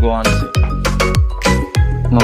go on. Sí. No.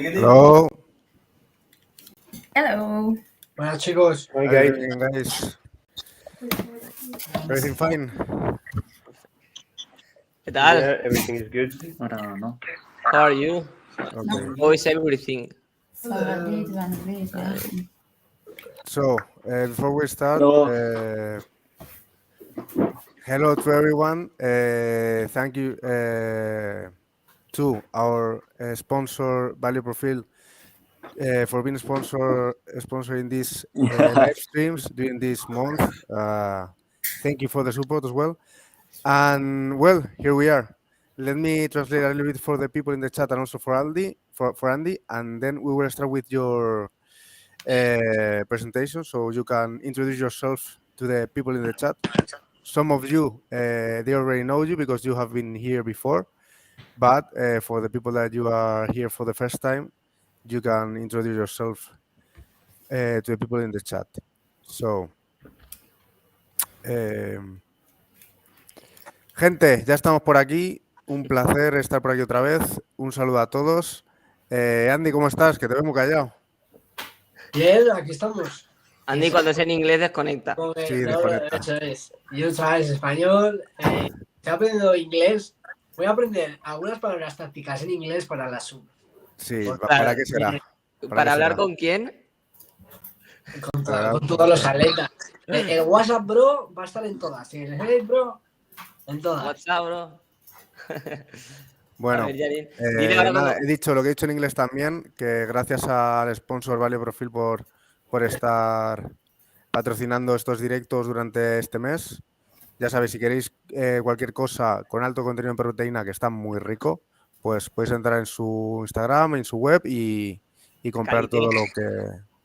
Hello. Hello. Buenas chicos. Hi guys. Everything fine? ¿Qué tal? Yeah, everything is good. Ahora no. How are you? Okay. How is everything? So, before we start, No. hello to everyone. Thank you to our sponsor, Value Profile, for being sponsoring these live streams during this month. Thank you for the support as well. And well, here we are. Let me translate a little bit for the people in the chat and also for Andy, and then we will start with your presentation, so you can introduce yourself to the people in the chat. some of you, they already know you because you have been here before. But for the people that you are here for the first time, you can introduce yourself to the people in the chat. So, gente, ya estamos por aquí. Un placer estar por aquí otra vez. Un saludo a todos. Andy, ¿cómo estás? Que te veo muy callado. Bien, aquí estamos. Andy, cuando es en inglés, desconecta. Sí, No, desconecta. eso es. Yo sabes español. Estoy aprendiendo inglés. Voy a aprender algunas palabras tácticas en inglés para la sub. Sí, Por- ¿para qué será? ¿Para hablar con quién? Con todos los atletas. El WhatsApp, bro, va a estar en todas. El Hey, bro, en todas. WhatsApp, bro. Bueno, A ver, Yarin, dile ahora nada, cuando- he dicho lo que he dicho en inglés también, que gracias al sponsor Value Profil por estar patrocinando estos directos durante este mes. Ya sabéis, si queréis cualquier cosa con alto contenido en proteína que está muy rico, pues podéis entrar en su Instagram, en su web y comprar todo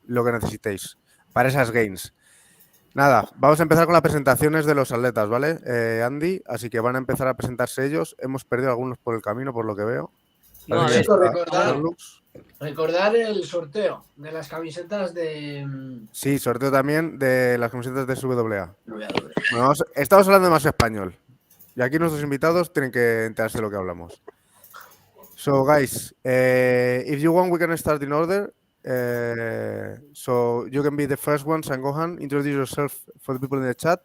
lo que necesitéis para esas gains. Nada, vamos a empezar con las presentaciones de los atletas, ¿vale, Andy? Así que van a empezar a presentarse ellos. Hemos perdido algunos por el camino, por lo que veo. No, a Parece ver, que Chicos, está Carlos. recordar el sorteo de las camisetas de... Sí, sorteo también de las camisetas de SWA. Bueno, Bueno, estamos hablando más español. Y aquí nuestros invitados tienen que enterarse de lo que hablamos. So, guys, if you want, we can start in order. So you can be the first ones, and Gohan, introduce yourself for the people in the chat.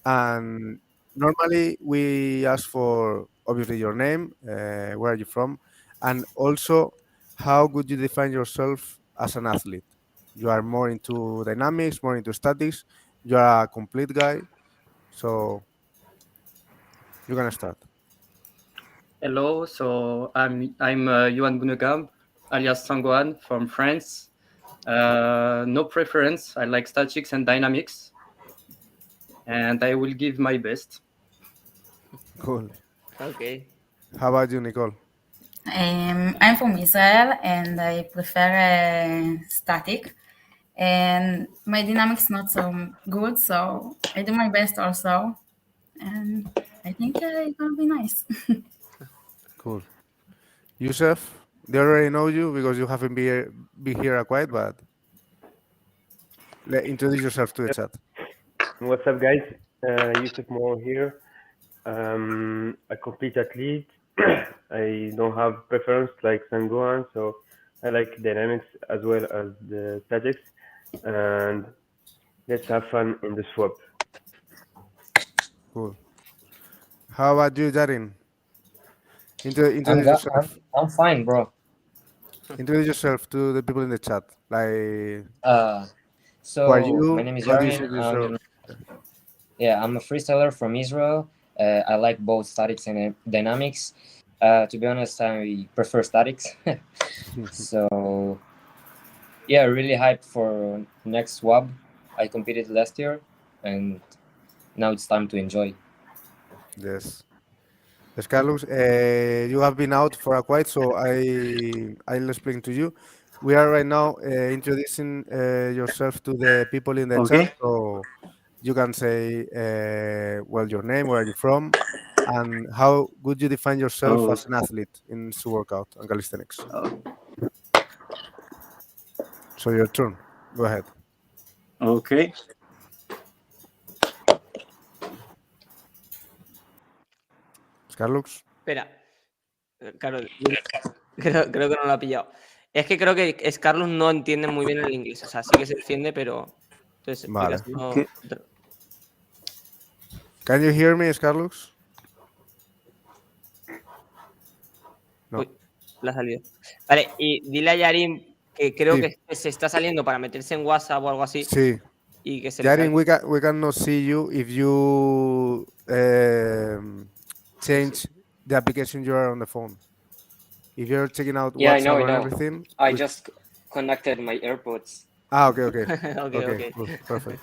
And normally we ask for obviously your name, where are you from, and also how would you define yourself as an athlete? You are more into dynamics, more into statics. You are a complete guy, so you can start. Hello, so I'm Johan Gunekamp, alias Sangohan from France. No preference. I like statics and dynamics, and I will give my best. Cool. ok. How about you, Nicole? I'm from Israel and I prefer static. And my dynamics not so good, so I do my best also. And I think it's gonna be nice. Cool. Youssef, they already know you because you haven't been here quite, but introduce yourself to the chat. What's up, guys? Youssef Moro here. A complete athlete. I don't have preference like Sangohan, so I like dynamics as well as the statics. And let's have fun in the swap. Cool. How about you, Yarin? Introduce yourself. I'm fine, bro. Introduce yourself to the people in the chat. Like, So who are you? my name is How do you Yarin. introduce yourself? I'm a freestyler from Israel. I like both statics and dynamics. To be honest, I prefer statics. So yeah, really hyped for next Swub. I competed last year, and now it's time to enjoy. Yes. Yes, Carlos, you have been out for a while, so I'll explain to you. We are right now introducing yourself to the people in the chat, so you can say, well, your name, where are you from, and how would you define yourself as an athlete in workout and calisthenics? So your turn. Go ahead. Okay. Carlos. Espera. Claro, creo que no lo ha pillado. Es que creo que Carlos no entiende muy bien el inglés. O sea, sí que se defiende, pero... Entonces, Vale. explícaselo. Can you hear me, Carlos? No. Uy, le ha salido. Vale, y dile a Yarin que creo que se está saliendo para meterse en WhatsApp o algo así. Sí. Y que se Yarin, we cannot see you if you change the application you are on the phone. If you're checking out WhatsApp and everything. I just connected my AirPods. Ah, okay. Okay. Cool, perfect.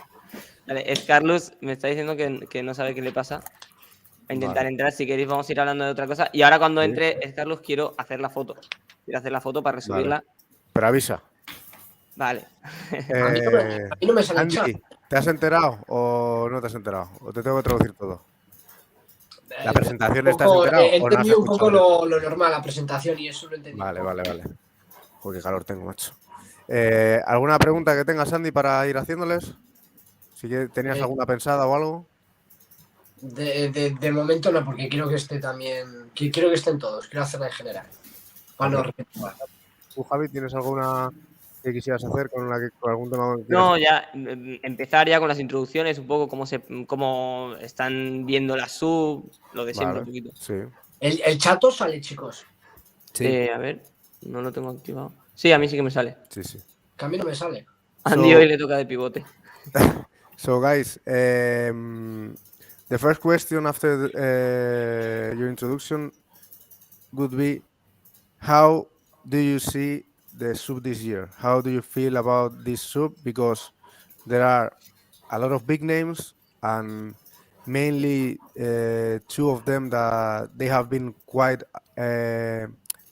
Vale, Carlos me está diciendo que no sabe qué le pasa. A intentar entrar. Si queréis, vamos a ir hablando de otra cosa. Y ahora, cuando entre Carlos, quiero hacer la foto. Quiero hacer la foto para resubirla. Vale. Pero avisa. Vale. A mí no me sale el chat. ¿Te has enterado o no te has enterado? ¿O te tengo que traducir todo? ¿La presentación Un te has poco, enterado he o no has entendido un poco escuchado? lo normal, la presentación, y eso lo he entendido. Vale, vale, vale. Joder, qué calor tengo, macho. ¿Alguna pregunta que tengas, Andy, para ir haciéndoles? Si tenías Eh, alguna pensada o algo. De momento no, porque quiero que esté también. Quiero que estén todos, quiero hacerla en general. Para no Ok. repetir más. ¿Tú, Javi, tienes alguna que quisieras hacer con algún tema que quieras? No, ya empezar ya con las introducciones, un poco cómo están viendo la sub, lo de siempre un Vale, poquito. sí. El chato sale, chicos. Sí. A ver, no lo tengo activado. Sí, a mí sí que me sale. Sí, sí. Que a mí no me sale. A Andy hoy le toca de pivote. So, guys, the first question after your introduction would be, how do you see the sub this year? How do you feel about this sub? Because there are a lot of big names, and mainly two of them that they have been quite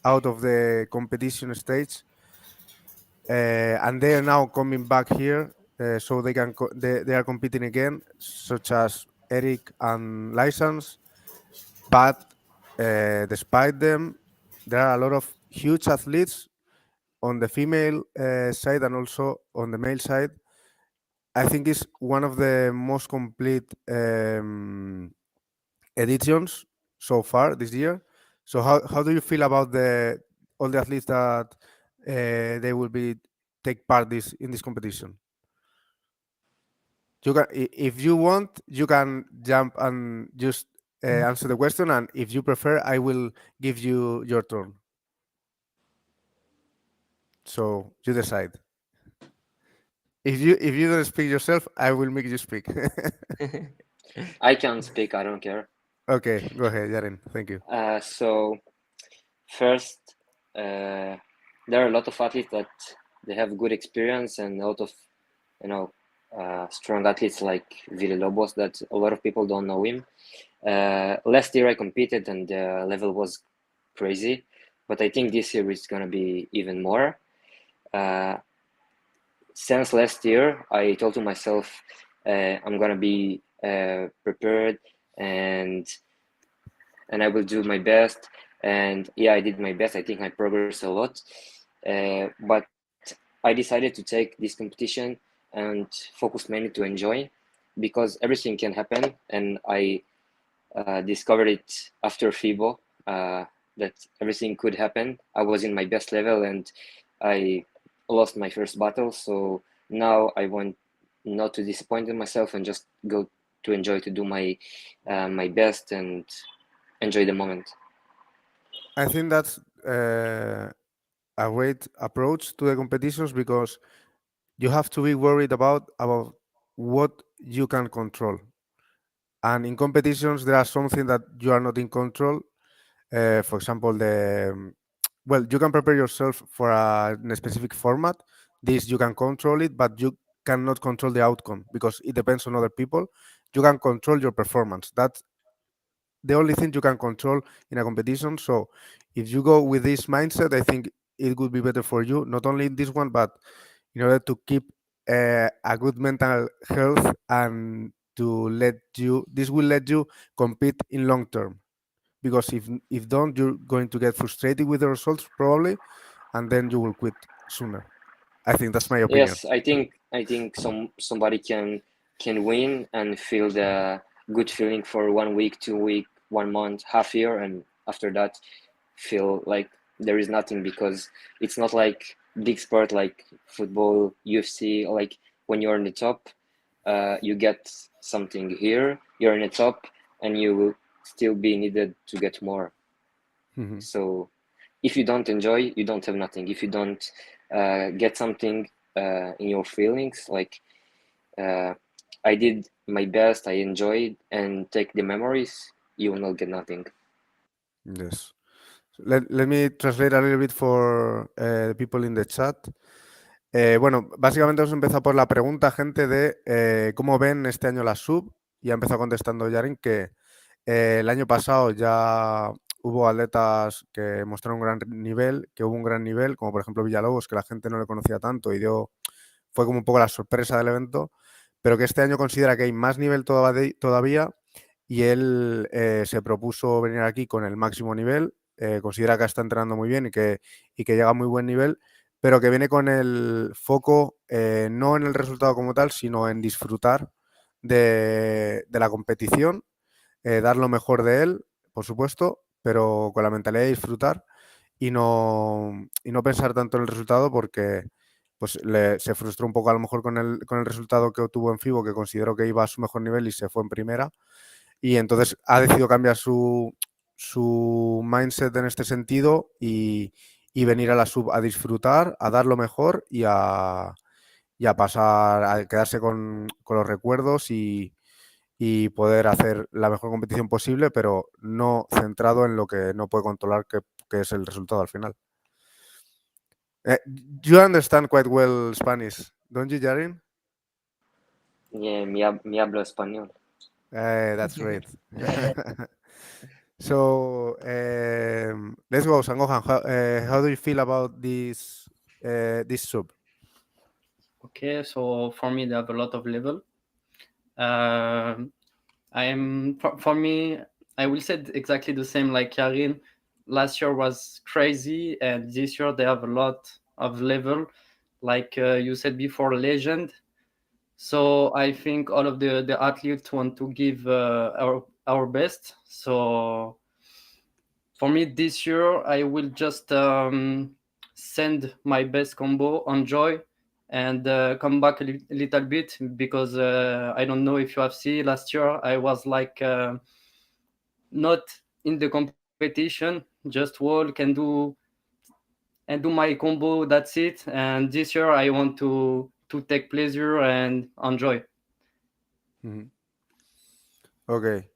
out of the competition stage, and they are now coming back here, so they are competing again, such as Eric and License. But despite them, there are a lot of huge athletes on the female side and also on the male side. I think it's one of the most complete editions so far this year. So how do you feel about all the athletes that they will be take part in this competition? You can, if you want, you can jump and just answer the question, and if you prefer, I will give you your turn. So you decide. If you don't speak yourself, I will make you speak. I can speak, I don't care. Okay, go ahead, Yarin. Thank you. So first, there are a lot of athletes that they have good experience, and a lot of strong athletes like Villalobos that a lot of people don't know him. Last year I competed and the level was crazy, but I think this year it's gonna be even more. Since last year, I told to myself I'm gonna be prepared and I will do my best. And yeah, I did my best. I think I progressed a lot. But I decided to take this competition and focus mainly to enjoy, because everything can happen. And I discovered it after FIBO that everything could happen. I was in my best level and I lost my first battle. So now I want not to disappoint in myself and just go to enjoy, to do my my best and enjoy the moment. I think that's a great approach to the competitions, because you have to be worried about what you can control. And in competitions, there are something that you are not in control. For example, you can prepare yourself for in a specific format. This you can control it, but you cannot control the outcome because it depends on other people. You can control your performance. That's the only thing you can control in a competition. So if you go with this mindset, I think it would be better for you, not only in this one, but in order to keep a good mental health, and this will let you compete in long term. Because if don't, you're going to get frustrated with the results probably, and then you will quit sooner. I think that's my opinion. Yes, I think somebody can win and feel the good feeling for 1 week, 2 week, 1 month, half year, and after that feel like there is nothing, because it's not like big sport like football, UFC. Like when you're in the top, you get something here. You're in the top, and you will still be needed to get more. Mhm. So if you don't enjoy, you don't have nothing. If you don't get something in your feelings, like I did my best, I enjoyed, and take the memories, you will not get nothing. Yes. Let me translate a little bit for the people in the chat. Bueno, básicamente hemos empezado por la pregunta, gente, de cómo ven este año la sub, y ha empezado contestando Yarin que el año pasado ya hubo atletas que mostraron un gran nivel, que hubo un gran nivel, como por ejemplo Villalobos, que la gente no le conocía tanto y fue como un poco la sorpresa del evento, pero que este año considera que hay más nivel todavía y él se propuso venir aquí con el máximo nivel. Considera que está entrenando muy bien y que llega a muy buen nivel, pero que viene con el foco no en el resultado como tal, sino en disfrutar de la competición, dar lo mejor de él, por supuesto, pero con la mentalidad de disfrutar y no pensar tanto en el resultado, porque pues se frustró un poco a lo mejor con el resultado que obtuvo en FIBO, que consideró que iba a su mejor nivel y se fue en primera, y entonces ha decidido cambiar su mindset en este sentido y venir a la sub a disfrutar, a dar lo mejor y a pasar, a quedarse con los recuerdos y poder hacer la mejor competición posible, pero no centrado en lo que no puede controlar, que es el resultado al final. You understand quite well Spanish, don't you, Yarin? Yeah, mi hablo español. That's great. So let's go, Sangohan. How do you feel about this sub? Okay, so for me, they have a lot of level. For me, I will say exactly the same like Yarin. Last year was crazy, and this year they have a lot of level, like you said before, legend. So I think all of the athletes want to give our best. So for me this year, I will just send my best combo, enjoy, and come back a little bit, because I don't know if you have seen last year, I was like not in the competition, just walk and do my combo, that's it. And this year I want to take pleasure and enjoy. Mm-hmm. Okay.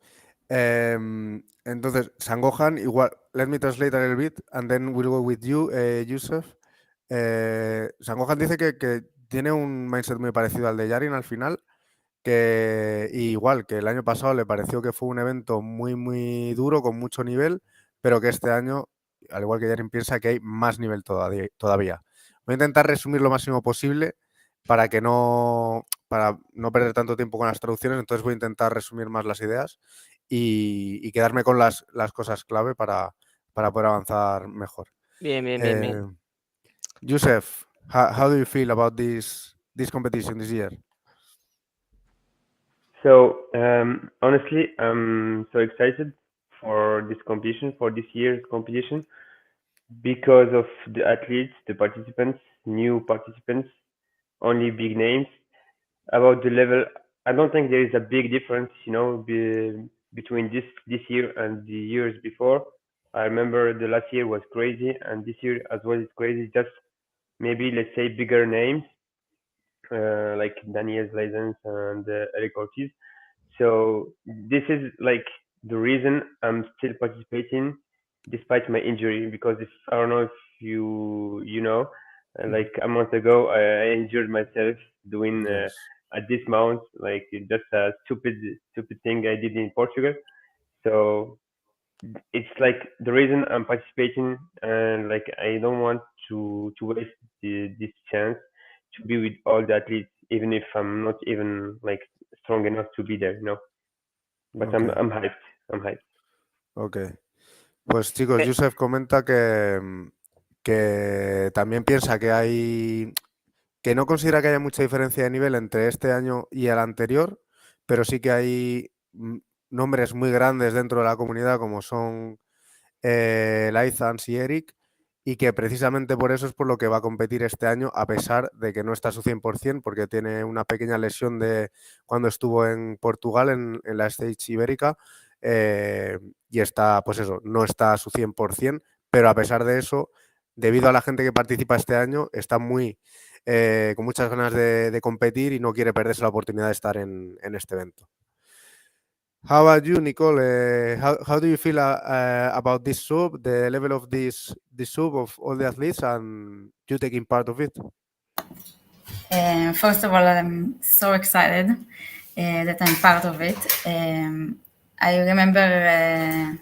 Entonces, Sangohan, igual, let me translate a little bit and then we'll go with you, Youssef. Sangohan dice que tiene un mindset muy parecido al de Yarin al final, que igual que el año pasado le pareció que fue un evento muy, muy duro, con mucho nivel, pero que este año, al igual que Yarin, piensa que hay más nivel todavía. Voy a intentar resumir lo máximo posible para no perder tanto tiempo con las traducciones, entonces voy a intentar resumir más las ideas y quedarme con las cosas clave para poder avanzar mejor. Bien. Youssef, how do you feel about this competition this year? So honestly, I'm so excited for this competition, for this year's competition, because of the athletes, the participants, new participants, only big names. About the level, I don't think there is a big difference, between this year and the years before. I remember the last year was crazy, and this year as well is crazy. Just maybe, let's say, bigger names like Daniel's license and Eric Ortiz. So this is like the reason I'm still participating despite my injury, because if I don't know if you know, like a month ago I injured myself doing Yes. a dismount, like just a stupid thing I did in Portugal. So it's like the reason I'm participating, and like I don't want to waste this chance to be with all the athletes, even if I'm not even like strong enough to be there, But Okay. I'm hyped. I'm hyped. Ok. Pues chicos, Youssef comenta que también piensa que no considera que haya mucha diferencia de nivel entre este año y el anterior, pero sí que hay nombres muy grandes dentro de la comunidad, como son Laizans y Eric, y que precisamente por eso es por lo que va a competir este año, a pesar de que no está a su 100%, porque tiene una pequeña lesión de cuando estuvo en Portugal en la Stage Ibérica, y está, pues eso, no está a su 100%, pero a pesar de eso, debido a la gente que participa este año, está con muchas ganas de competir y no quiere perderse la oportunidad de estar en este evento. How about you, Nicol? How do you feel about this sub, the level of this sub of all the athletes, and you taking part of it? First of all, I'm so excited that I'm part of it. I remember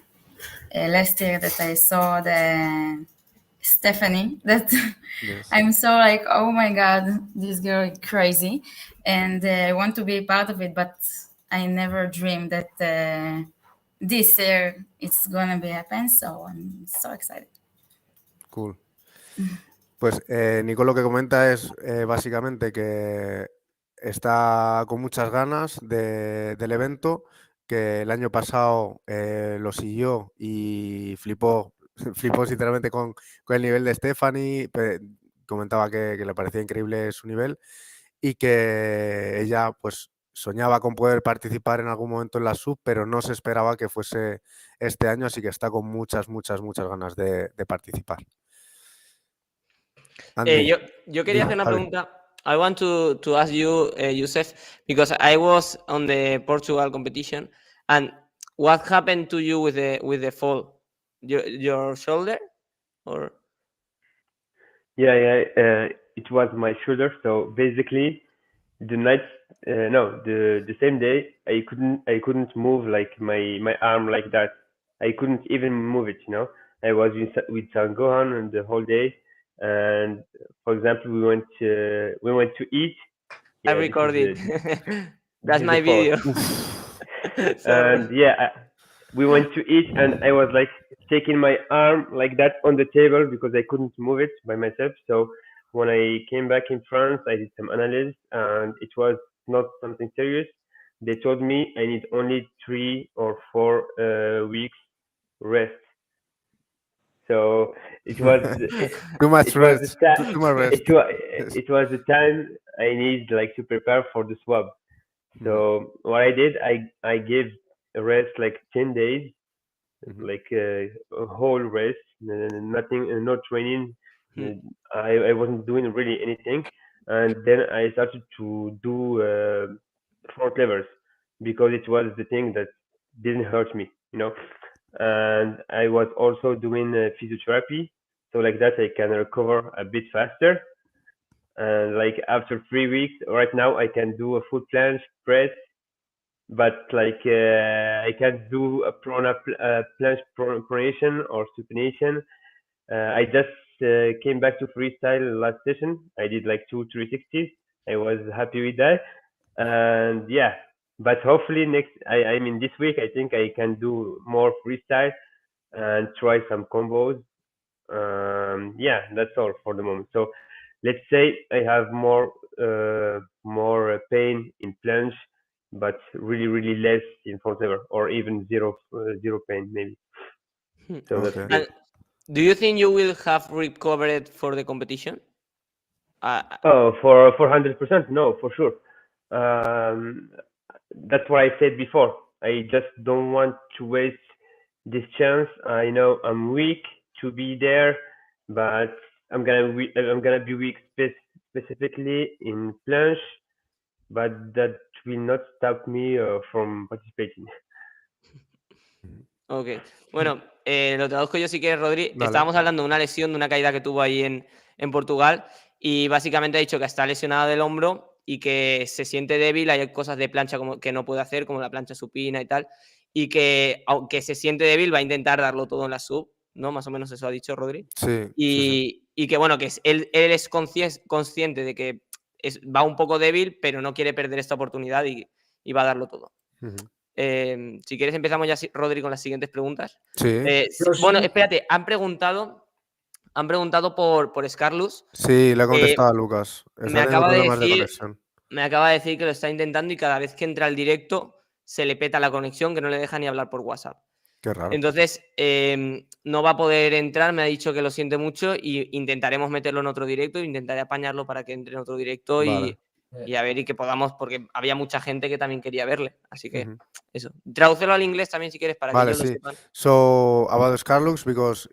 last year that I saw the Stephanie. That Yes. I'm so like, oh my god, this girl is crazy, and I want to be part of it, but I never dreamed that this year it's gonna be happen. So I'm so excited. Cool. Pues Nicol lo que comenta es básicamente que está con muchas ganas del evento, que el año pasado lo siguió y flipó sinceramente con el nivel de Stephanie, comentaba que le parecía increíble su nivel y que ella pues soñaba con poder participar en algún momento en la sub, pero no se esperaba que fuese este año, así que está con muchas ganas de participar. Andy. Yo quería hacer una Javi. pregunta. I want to ask you, Youssef, because I was on the Portugal competition, and what happened to you with the fall? Your shoulder, or? Yeah, it was my shoulder. So basically, the same day, I couldn't move like my arm like that. I couldn't even move it. I was with Sangohan and the whole day. And for example, we went to eat. I Yeah, recorded. That's this is my the fall. video. Sorry. And yeah, we went to eat, and I was like taking my arm like that on the table because I couldn't move it by myself. So when I came back in France, I did some analysis, and it was not something serious. They told me I need only 3 or 4 weeks rest. So it was Too much it was rest. the Too much rest. it was the time I need like to prepare for the swab. So what I did, I gave a rest like 10 days, like a whole rest, nothing, no training. I wasn't doing really anything, and then I started to do front levers because it was the thing that didn't hurt me. And I was also doing physiotherapy, so like that I can recover a bit faster. And like after 3 weeks, right now I can do a foot planche, press, but like I can't do a planche pronation or supination. I just came back to freestyle last session. I did like 2 360s. I was happy with that, and yeah. But hopefully I mean this week I think I can do more freestyle and try some combos. Yeah, that's all for the moment. So let's say I have more pain in planche, but really less in front lever, or even zero pain maybe. So that's Okay. good. Do you think you will have recovered for the competition? For 100%, no, for sure. That's what I said before. I just don't want to waste this chance. I know I'm weak to be there, but I'm gonna be weak specifically in planche, but that will not stop me from participating. Ok. Bueno, lo traduzco yo si quieres, Rodri. Vale. Estábamos hablando de una lesión, de una caída que tuvo ahí en Portugal, y básicamente ha dicho que está lesionado del hombro y que se siente débil. Hay cosas de plancha que no puede hacer, como la plancha supina y tal, y que aunque se siente débil va a intentar darlo todo en la sub, ¿no? Más o menos eso ha dicho Rodri. Sí. Y que bueno, que él es consciente de que va un poco débil, pero no quiere perder esta oportunidad y va a darlo todo. Si quieres empezamos ya, Rodri, con las siguientes preguntas. Sí. Bueno, espérate, han preguntado por Scarlus. Sí, le he contestado a Lucas. Me acaba de decir que lo está intentando y cada vez que entra al directo se le peta la conexión, que no le deja ni hablar por WhatsApp. Qué raro. Entonces, no va a poder entrar, me ha dicho que lo siente mucho y intentaremos meterlo en otro directo, intentaré apañarlo para que entre en otro directo. Vale. Y a ver, y que podamos, porque había mucha gente que también quería verle. Así que eso. Tradúcelo al inglés también si quieres para que ellos lo sepan. So about Carlos, because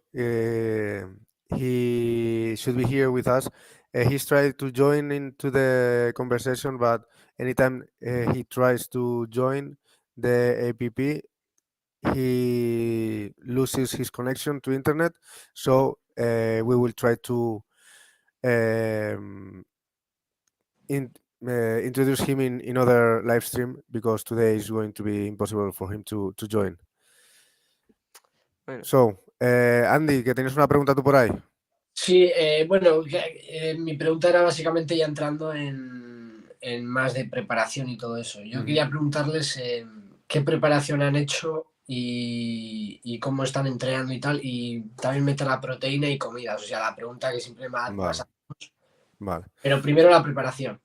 he should be here with us. He's tried to join into the conversation, but anytime he tries to join the APP, he loses his connection to internet. So we will try to introduce him in other live stream, because today is going to be impossible for him to join. Bueno. So, Andy, que tienes una pregunta tú por ahí. Sí, bueno, mi pregunta era básicamente ya entrando en más de preparación y todo eso. Yo quería preguntarles qué preparación han hecho y cómo están entrenando y tal, y también meter la proteína y comidas, o sea, la pregunta que siempre más Vale. Vale. Pero primero la preparación.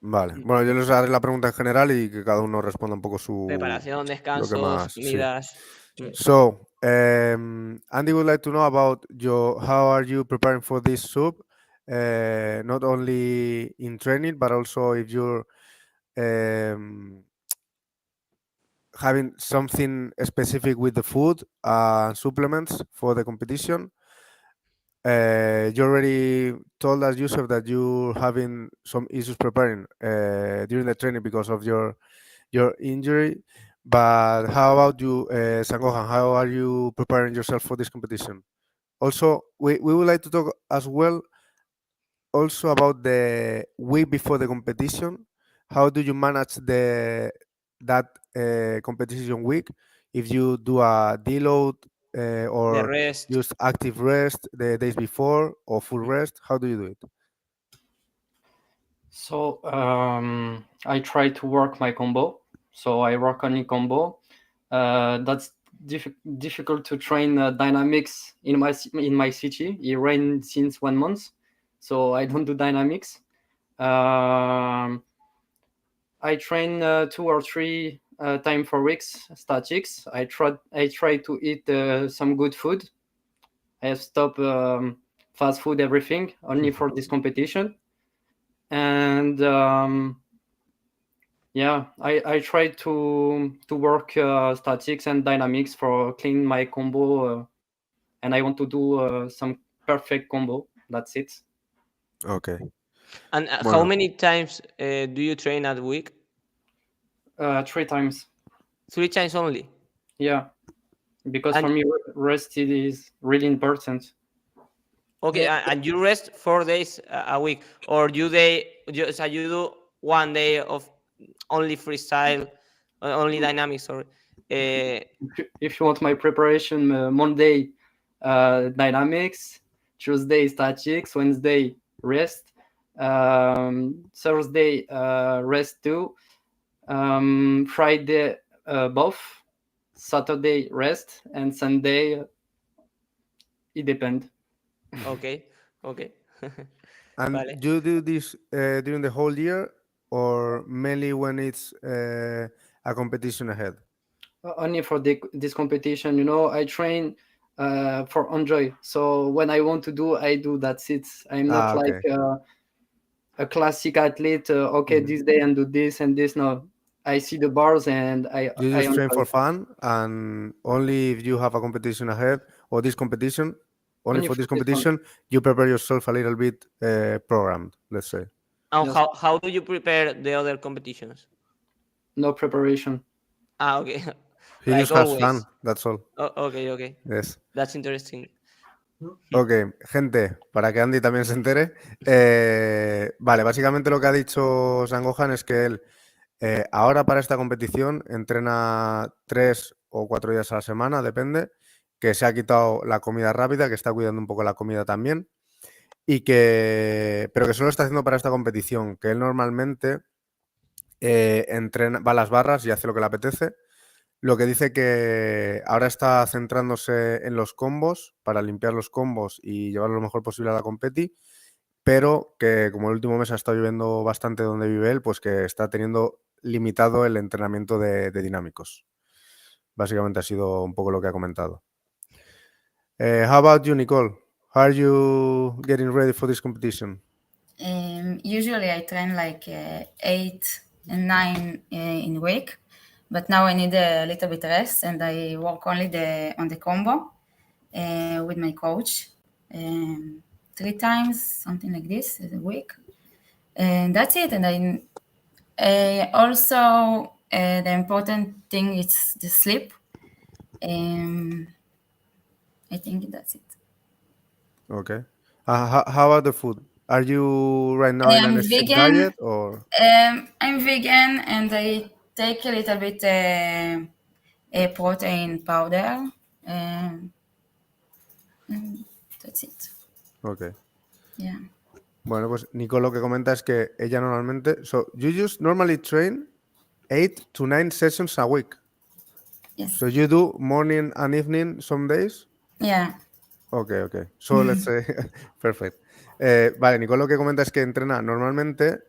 Vale. Bueno, yo les haré la pregunta en general y que cada uno responda un poco su... Preparación, lo que descansos, más... Sí. comidas. So, Andy would like to know about how are you preparing for this soup, not only in training, but also if you're having something specific with the food, supplements for the competition. You already told us, Youssef, that you're having some issues preparing during the training because of your injury. But how about you, Sangohan? How are you preparing yourself for this competition? Also, we would like to talk as well also about the week before the competition. How do you manage that competition week? If you do a deload The or rest. just active rest the days before or full rest, how do you do it? So I try to work my combo. So I work only combo. That's difficult to train dynamics in my city. It rained since 1 month, so I don't do dynamics. I train 2 or 3 times for weeks statics. I try to eat some good food. I have stopped fast food, everything, only for this competition. And yeah, I try to work statics and dynamics for clean my combo, and I want to do some perfect combo. That's it. Okay. And how Bueno. many times do you train a week? 3 times. 3 times only? Yeah, because for And- me, rest is really important. Okay, and you rest 4 days a week, or you do 1 day of only freestyle, only dynamics, sorry. If you want my preparation, Monday dynamics, Tuesday statics, Wednesday rest, Thursday rest too, Friday both, Saturday rest, and Sunday it depends. Okay. And Vale. you do this during the whole year or mainly when it's a competition ahead? Only for this competition, I train for enjoy. So when I want to do, I do. That's it. I'm not okay. like a classic athlete. Okay, this day and do this and this. No, I see the bars and I You just train enjoy. for fun, and only if you have a competition ahead or this competition, only for this competition, you prepare yourself a little bit programmed, let's say. And Yes. how do you prepare the other competitions? No preparation. Okay. He Like just has always. fun, that's all. Okay. Yes. That's interesting. Ok, gente, para que Andy también se entere. Vale, básicamente lo que ha dicho Sangohan es que él ahora para esta competición entrena 3 o 4 días a la semana, depende, que se ha quitado la comida rápida, que está cuidando un poco la comida también, pero que solo está haciendo para esta competición, que él normalmente entrena, va a las barras y hace lo que le apetece. Lo que dice que ahora está centrándose en los combos para limpiar los combos y llevarlo lo mejor posible a la competi, pero que como el último mes ha estado lloviendo bastante donde vive él, pues que está teniendo limitado el entrenamiento de dinámicos. Básicamente ha sido un poco lo que ha comentado. How about you, Nicole? How are you getting ready for this competition? Usually I train like 8 and 9 in a week, but now I need a little bit rest and I work only on the combo with my coach 3 times, something like this a week. And that's it. And I also, the important thing is the sleep. I think that's it. Okay. How about the food? Are you right now in a strict diet or? I'm vegan and I take a little bit a protein powder. And that's it. Ok. Yeah. Bueno, pues Nicol lo que comenta es que ella normalmente... So, you just normally train 8 to 9 sessions a week. Yes. So you do morning and evening some days? Yeah. Okay. So let's say... Perfect. Vale, Nicol lo que comenta es que entrena normalmente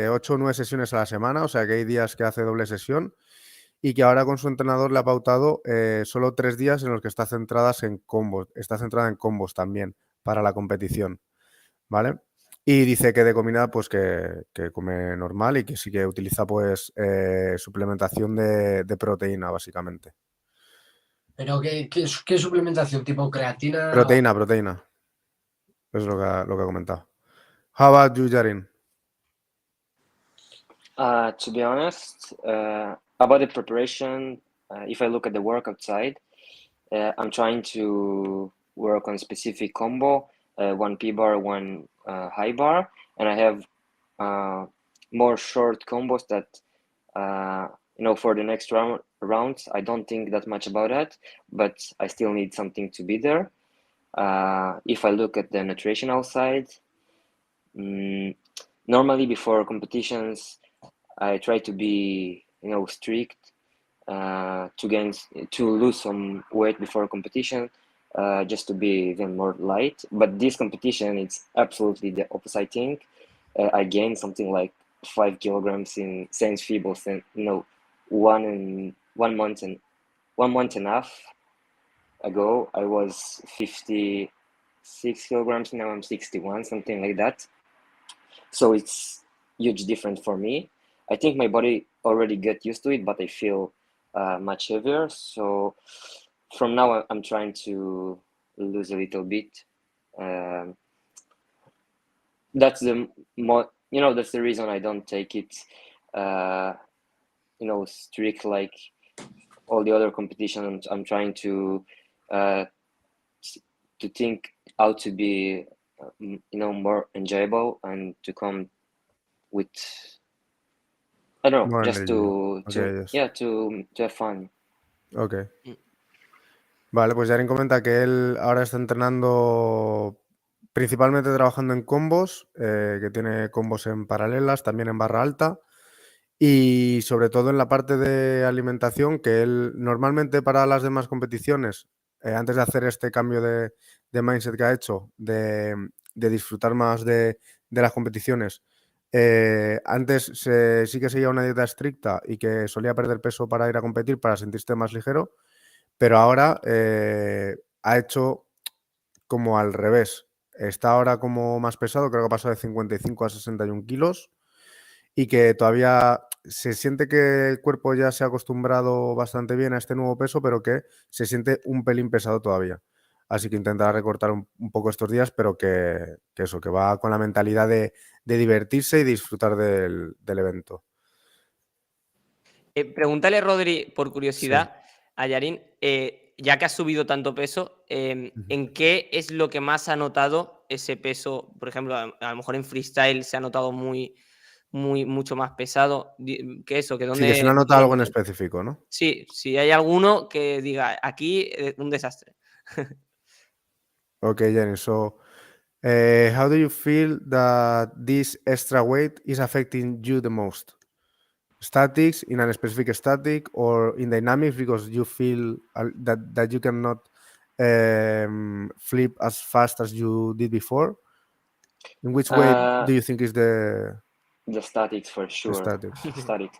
8 o 9 sesiones a la semana, o sea que hay días que hace doble sesión y que ahora con su entrenador le ha pautado solo 3 días en los que está centrada en combos también para la competición, ¿vale? Y dice que de comida pues que come normal y que sí que utiliza pues suplementación de proteína básicamente. ¿Pero qué suplementación? ¿Tipo creatina? Proteína. Es lo que ha comentado. How about you, Yarin? To be honest, about the preparation, if I look at the workout side, I'm trying to work on specific combo, one P-bar, one high bar, and I have more short combos that, for the next rounds, I don't think that much about that, but I still need something to be there. If I look at the nutritional side, normally before competitions, I try to be, strict to lose some weight before competition, just to be even more light. But this competition, it's absolutely the opposite thing. I gained something like 5 kilograms in Saint Figus, and 1 month and 1 month and a half ago, I was 56 kilograms. Now I'm 61, something like that. So it's huge difference for me. I think my body already get used to it, but I feel much heavier. So from now I'm trying to lose a little bit. That's that's the reason I don't take it, strict like all the other competitions. I'm trying to think how to be, more enjoyable and to come with, I don't know, More just energy. Okay, yes. to have fun. Ok. Vale, pues Yarin comenta que él ahora está entrenando principalmente trabajando en combos, que tiene combos en paralelas, también en barra alta y sobre todo en la parte de alimentación, que él normalmente para las demás competiciones, antes de hacer este cambio de mindset que ha hecho, de disfrutar más de las competiciones, antes sí que seguía una dieta estricta y que solía perder peso para ir a competir, para sentirse más ligero, pero ahora ha hecho como al revés. Está ahora como más pesado, creo que ha pasado de 55 a 61 kilos y que todavía se siente que el cuerpo ya se ha acostumbrado bastante bien a este nuevo peso, pero que se siente un pelín pesado todavía. Así que intentará recortar un poco estos días, pero que va con la mentalidad de divertirse y disfrutar del evento. Pregúntale, Rodri, por curiosidad, a Yarin, ya que has subido tanto peso, ¿en qué es lo que más ha notado ese peso? Por ejemplo, a lo mejor en freestyle se ha notado mucho más pesado. ¿Qué eso? Sí, que se le nota algo en específico, ¿no? Sí, si hay alguno que diga, aquí un desastre. Okay, Yarin. So, how do you feel that this extra weight is affecting you the most? Statics, in a specific static, or in dynamics, because you feel that you cannot flip as fast as you did before? In which way do you think is the statics for sure? Statics. Statics.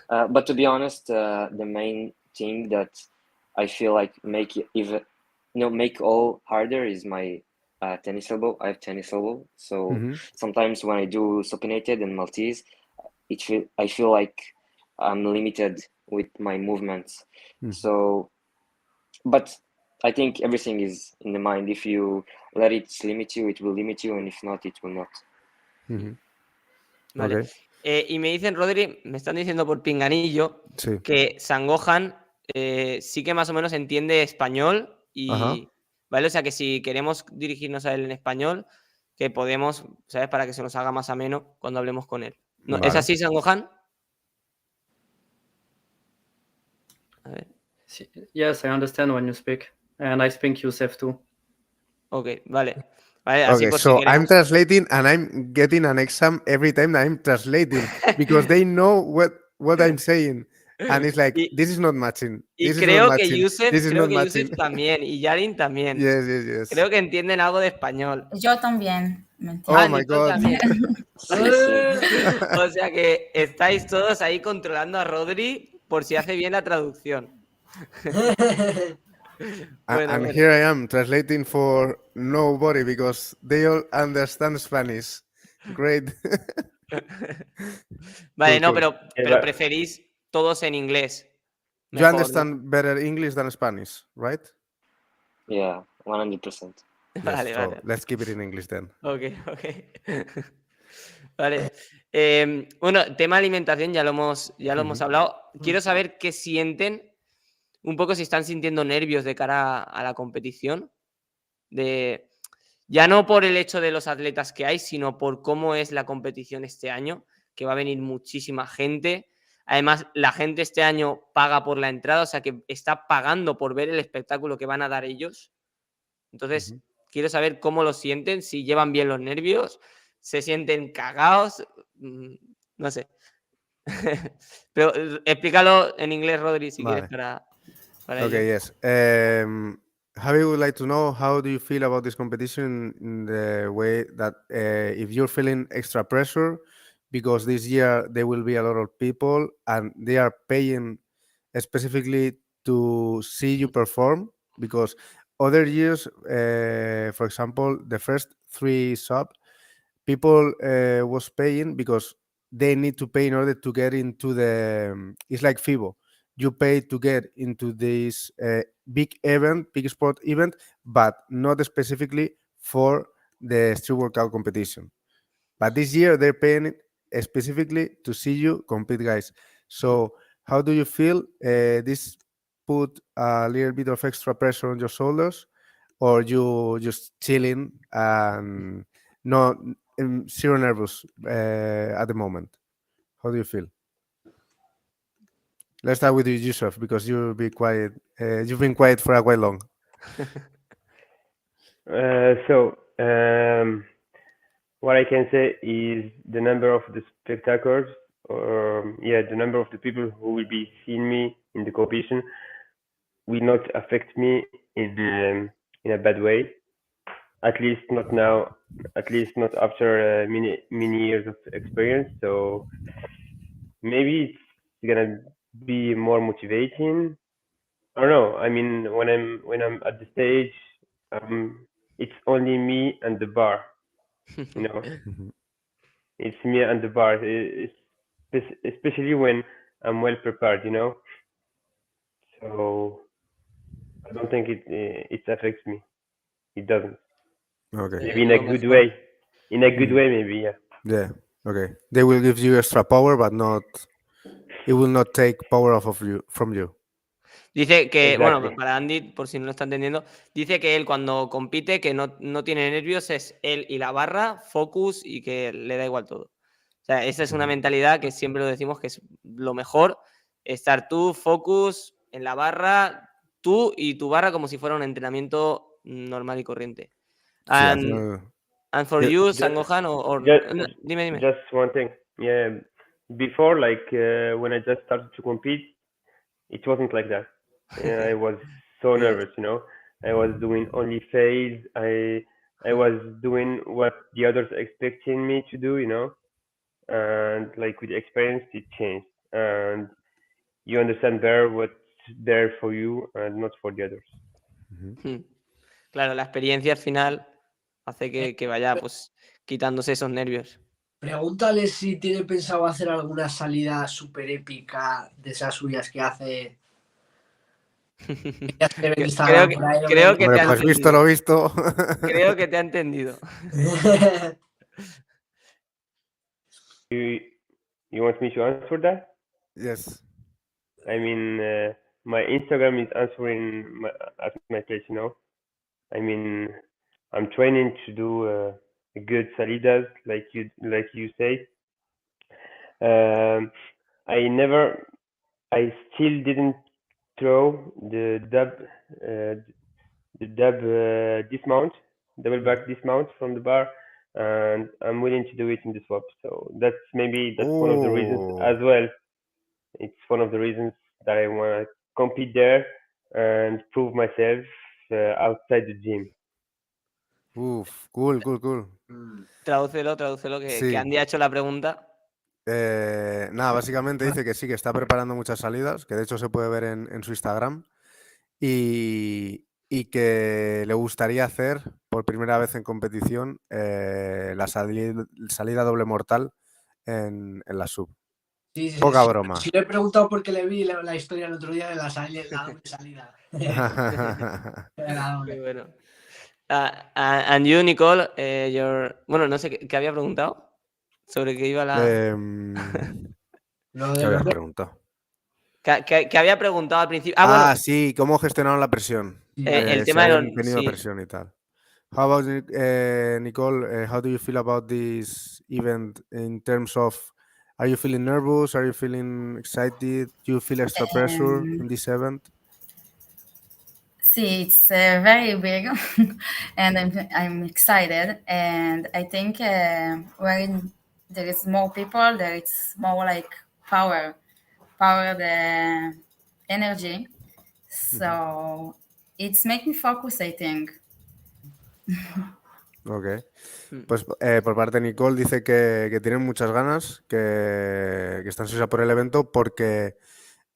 But to be honest, the main thing that I feel like make all harder is my tennis elbow. I have tennis elbow, so sometimes when I do supinated and Maltese, I feel like I'm limited with my movements. So, but I think everything is in the mind. If you let it limit you, it will limit you, and if not, it will not. Vale. Okay. Y me dicen, Rodri, me están diciendo por pinganillo que Sangohan sí que más o menos entiende español y, ¿vale? O sea que si queremos dirigirnos a él en español, que podemos, ¿sabes? Para que se nos haga más ameno cuando hablemos con él. ¿No? Vale. ¿Es así, Sangohan? A ver. Yes, I understand when you speak. And I speak Youssef too. Ok, vale. Vale, así Okay, por si so I'm queremos. translating and I'm getting an exam every time I'm translating because they know what I'm saying. And it's like, Y- this is not matching. Y This is not creo que matching. Youssef, This is creo not que matching. Youssef también, y Yarin también. Yes, yes, yes. Creo que entienden algo de español. Yo también. ¿me Oh entiendes? my Nicol God. también. Sí, sí. O sea que estáis todos ahí controlando a Rodri por si hace bien la traducción. Bueno, And bueno. here I am translating for nobody because they all understand Spanish. Great. Vale, Cool, no, cool. pero preferís todos en inglés. You Mejor, ¿no? understand better English than Spanish, right? Yeah, 100%. Yes, Vale, so vale. let's keep it in English then. Ok. Vale. Bueno, tema alimentación ya lo hemos hablado. Quiero saber qué sienten, un poco si están sintiendo nervios de cara a la competición. Ya no por el hecho de los atletas que hay, sino por cómo es la competición este año, que va a venir muchísima gente. Además, la gente este año paga por la entrada, o sea que está pagando por ver el espectáculo que van a dar ellos. Entonces, quiero saber cómo lo sienten, si llevan bien los nervios, se sienten cagados, no sé. Pero explícalo en inglés, Rodri, si quieres para Okay, ellos. yes. Javi would like to know how do you feel about this competition in the way that if you're feeling extra pressure because this year there will be a lot of people and they are paying specifically to see you perform because other years, for example, the first 3 sub people was paying because they need to pay in order to get into the it's like FIBO. You pay to get into this big sport event, but not specifically for the street workout competition. But this year they're paying specifically to see you compete, guys. So how do you feel? This put a little bit of extra pressure on your shoulders, or you just chilling and not zero nervous at the moment? How do you feel? Let's start with you, Youssef, because you'll be quiet. You've been quiet for a while long. What I can say is the number of the spectators, or the number of the people who will be seeing me in the competition will not affect me in a bad way. At least not now. At least not after many years of experience. So maybe it's gonna be more motivating. I don't know. I mean, when I'm at the stage, it's only me and the bar. You know, it's me and the bar. Especially when I'm well prepared. You know, so I don't think it affects me. It doesn't. Okay. Maybe in a good way. In a good way, maybe. Yeah. Yeah. Okay. They will give you extra power, but not. It will not take power off of you from you. Dice que, Exactly. bueno, para Andy, por si no lo está entendiendo, dice que él cuando compite, que no tiene nervios, es él y la barra, focus y que le da igual todo. O sea, esa es una mentalidad que siempre lo decimos que es lo mejor, estar tú, focus, en la barra, tú y tu barra como si fuera un entrenamiento normal y corriente. And for you, Sangohan, dime. Just one thing. Yeah. Before, like when I just started to compete, it wasn't like that. I was so nervous, you know. I was doing only phase. I was doing what the others expecting me to do, you know. And like with experience, it changed, and you understand better what's there for you and not for the others. Claro, la experiencia al final hace que vaya pues quitándose esos nervios. Pregúntale si tiene pensado hacer alguna salida súper épica de esas suyas que hace. Creo que te ha pues visto lo visto. Creo que te ha entendido. You want me to answer that? Yes. I mean, my Instagram is answering at my place, you know. I mean, I'm training to do good salidas, like you say. I still didn't throw the dub dismount double back dismount from the bar, and I'm willing to do it in the swap. So that's one of the reasons as well. It's one of the reasons that I want to compete there and prove myself outside the gym. Uf, cool. Tradúcelo, que, Sí. que Andy ha hecho la pregunta. Nada, básicamente dice que sí, que está preparando muchas salidas, que de hecho se puede ver en su Instagram, y que le gustaría hacer por primera vez en competición la salida doble mortal en la sub. Sí, sí, Poca sí. broma. Sí, le he preguntado porque le vi la historia el otro día de la doble salida. La doble. Qué bueno. And you, Nicole, bueno, no sé, ¿qué había preguntado? Sobre qué iba la... ¿Qué Lo habías preguntado? Que había preguntado al principio. Bueno. Sí, ¿cómo gestionaron la presión? El si tema de habían tenido sí. presión y tal. How about Nicole? How do you feel about this event in terms of, are you feeling nervous? Are you feeling excited? Do you feel extra pressure in this event? See, it's very big, and I'm excited. And I think when there is more people, there is more like power, the energy. So it's make me focus, I think. Ok. Pues por parte de Nicole dice que tienen muchas ganas, que están ansiosa por el evento porque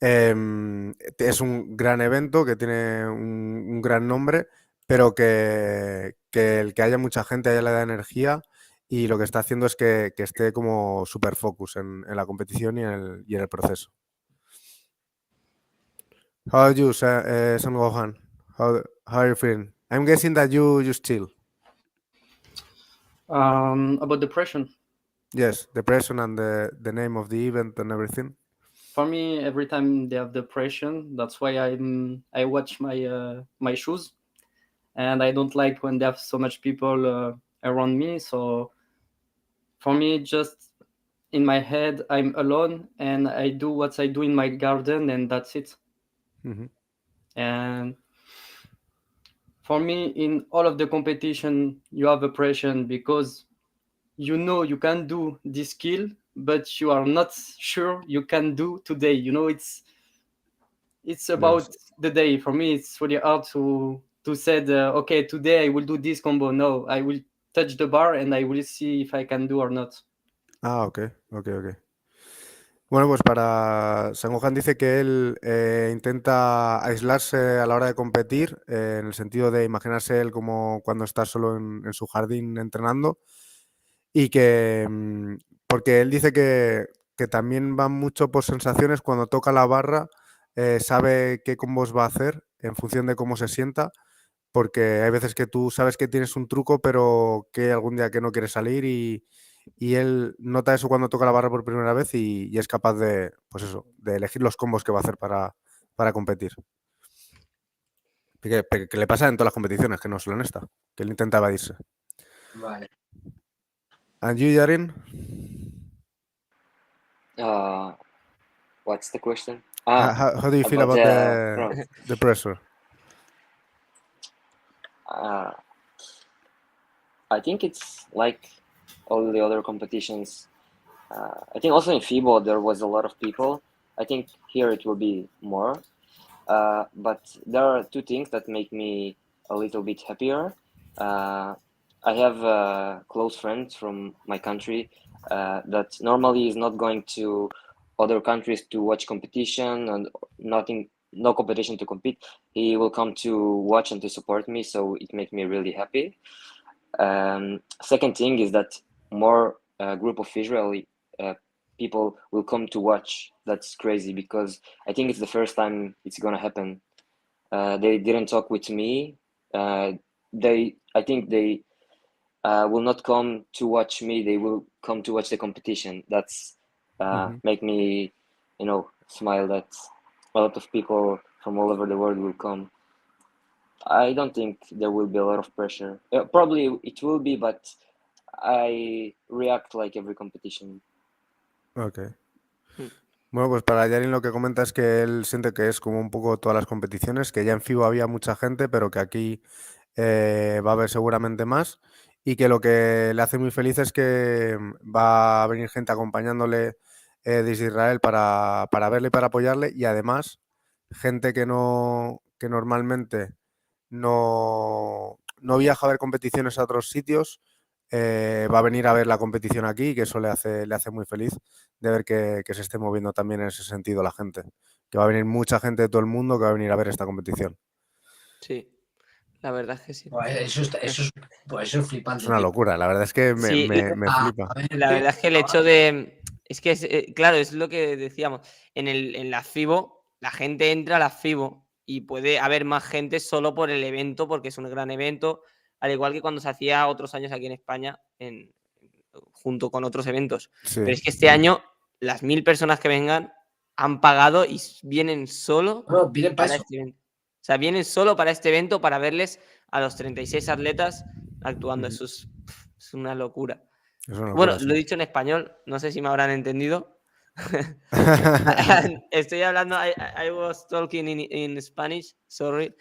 es un gran evento, que tiene un gran nombre, pero que el que haya mucha gente, haya le da energía, y lo que está haciendo es que esté como super focus en la competición y en el proceso. How are you, Son Gohan? How are you feeling? I'm guessing that you chill. About the pressure. Yes, the pressure and the name of the event and everything. For me, every time they have the pressure, that's why I watch my shoes, and I don't like when they have so much people around me. So for me, just in my head, I'm alone, and I do what I do in my garden, and that's it. Mm-hmm. And for me, in all of the competition, you have a pressure because you know you can do this skill, but you are not sure you can do today. You know, it's about the day. For me, it's really hard to say, okay, today I will do this combo. No, I will touch the bar and I will see if I can do or not. Ah, ok. Bueno, pues para Sangohan dice que él intenta aislarse a la hora de competir, en el sentido de imaginarse él como cuando está solo en su jardín entrenando, y que, porque él dice que también va mucho por sensaciones. Cuando toca la barra, sabe qué combos va a hacer en función de cómo se sienta, porque hay veces que tú sabes que tienes un truco, pero que algún día que no quieres salir, y él nota eso cuando toca la barra por primera vez, y es capaz de, pues eso, de elegir los combos que va a hacer para competir. Que le pasa en todas las competiciones, que no solo en esta, que él intenta evadirse. Vale. And you, Yarin? What's the question? How do you feel about the pressure? I think it's like all the other competitions. I think also in FIBO there was a lot of people. I think here it will be more. But there are two things that make me a little bit happier. I have a close friend from my country that normally is not going to other countries to watch competition and no competition to compete. He will come to watch and to support me, so it makes me really happy. Second thing is that more group of Israeli people will come to watch. That's crazy because I think it's the first time it's gonna happen. They didn't talk with me. I think they will not come to watch me. They will come to watch the competition. That's make me, smile that a lot of people from all over the world will come. I don't think there will be a lot of pressure. Probably it will be, but I react like every competition. Ok. Bueno, pues para Yarin lo que comenta es que él siente que es como un poco todas las competiciones, que ya en FIBO había mucha gente, pero que aquí va a haber seguramente más, y que lo que le hace muy feliz es que va a venir gente acompañándole desde Israel para verle y para apoyarle, y además gente que normalmente no viaja a ver competiciones a otros sitios, va a venir a ver la competición aquí, y que eso le hace muy feliz de ver que se esté moviendo también en ese sentido la gente, que va a venir mucha gente de todo el mundo que va a venir a ver esta competición. Sí, la verdad es que sí. Eso es flipante. Es una tío. locura, la verdad es que Sí, me flipa. A ver, la verdad es que el hecho de... Es que, claro, es lo que decíamos. En la FIBO, la gente entra a la FIBO y puede haber más gente solo por el evento, porque es un gran evento, al igual que cuando se hacía otros años aquí en España, junto con otros eventos. Sí. Pero es que este año las 1000 personas que vengan han pagado y vienen solo No, vienen para para eso. este evento. O sea, vienen solo para este evento para verles a los 36 atletas actuando. Eso es una locura. Es una Bueno, locura, lo he sí. dicho en español, no sé si me habrán entendido. Estoy hablando, I was talking in Spanish, sorry.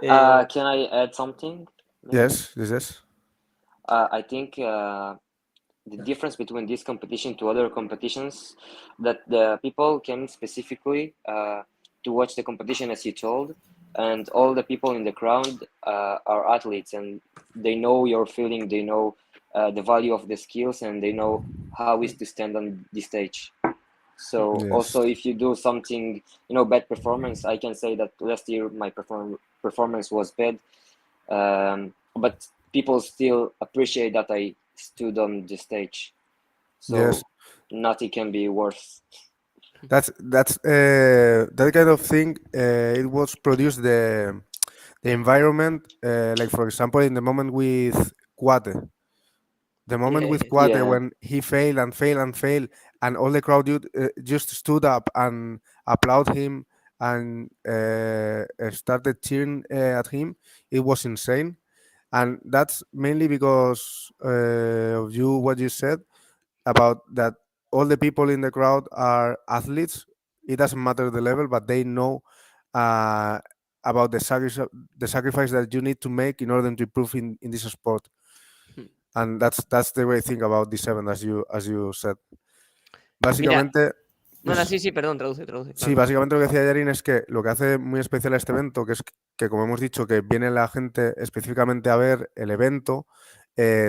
Can I add something? maybe? Yes. I think the difference between this competition to other competitions, that the people came specifically to watch the competition, as you told, and all the people in the crowd are athletes, and they know your feeling, they know the value of the skills, and they know how is to stand on the stage. So Yes. also, if you do something, bad performance, I can say that last year my performance was bad, but people still appreciate that I stood on the stage. So Yes. nothing can be worse. That's that kind of thing. It was produced the environment, like for example, in the moment with Cuate. The moment with Cuate, Yeah. when he failed and failed and failed, and all the crowd just stood up and applaud him and started cheering at him, it was insane. And that's mainly because of what you said about that all the people in the crowd are athletes. It doesn't matter the level, but they know about the sacrifice that you need to make in order to improve in this sport. And that's the great thing about this event, as you said. Básicamente, Bueno, sí, perdón, traduce. sí, básicamente lo que decía Yarin es que lo que hace muy especial a este evento, que es que, como hemos dicho, que viene la gente específicamente a ver el evento,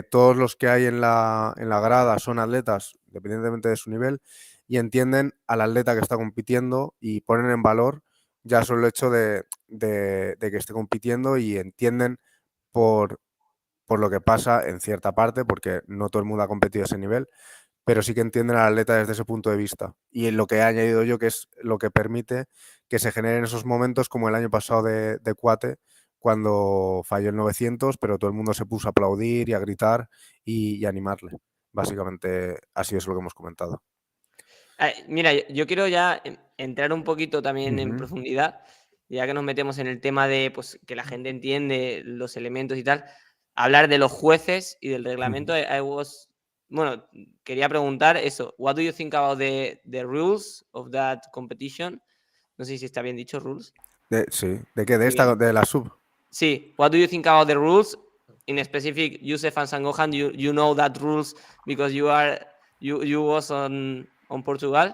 todos los que hay en la grada son atletas, independientemente de su nivel, y entienden al atleta que está compitiendo y ponen en valor ya solo el hecho de que esté compitiendo, y entienden por lo que pasa en cierta parte, porque no todo el mundo ha competido a ese nivel, pero sí que entienden al atleta desde ese punto de vista. Y lo que he añadido yo, que es lo que permite que se generen esos momentos como el año pasado de Cuate, cuando falló el 900, pero todo el mundo se puso a aplaudir y a gritar y animarle. Básicamente, así es lo que hemos comentado. Mira, yo quiero ya entrar un poquito también en profundidad, ya que nos metemos en el tema de pues, que la gente entiende los elementos y tal, hablar de los jueces y del reglamento. Bueno, quería preguntar eso. What do you think about the rules of that competition? No sé si está bien dicho, rules. Sí, ¿de qué? ¿De la sub? Sí, what do you think about the rules? In specific, Youssef and Sangohan, you know that rules because you was on Portugal.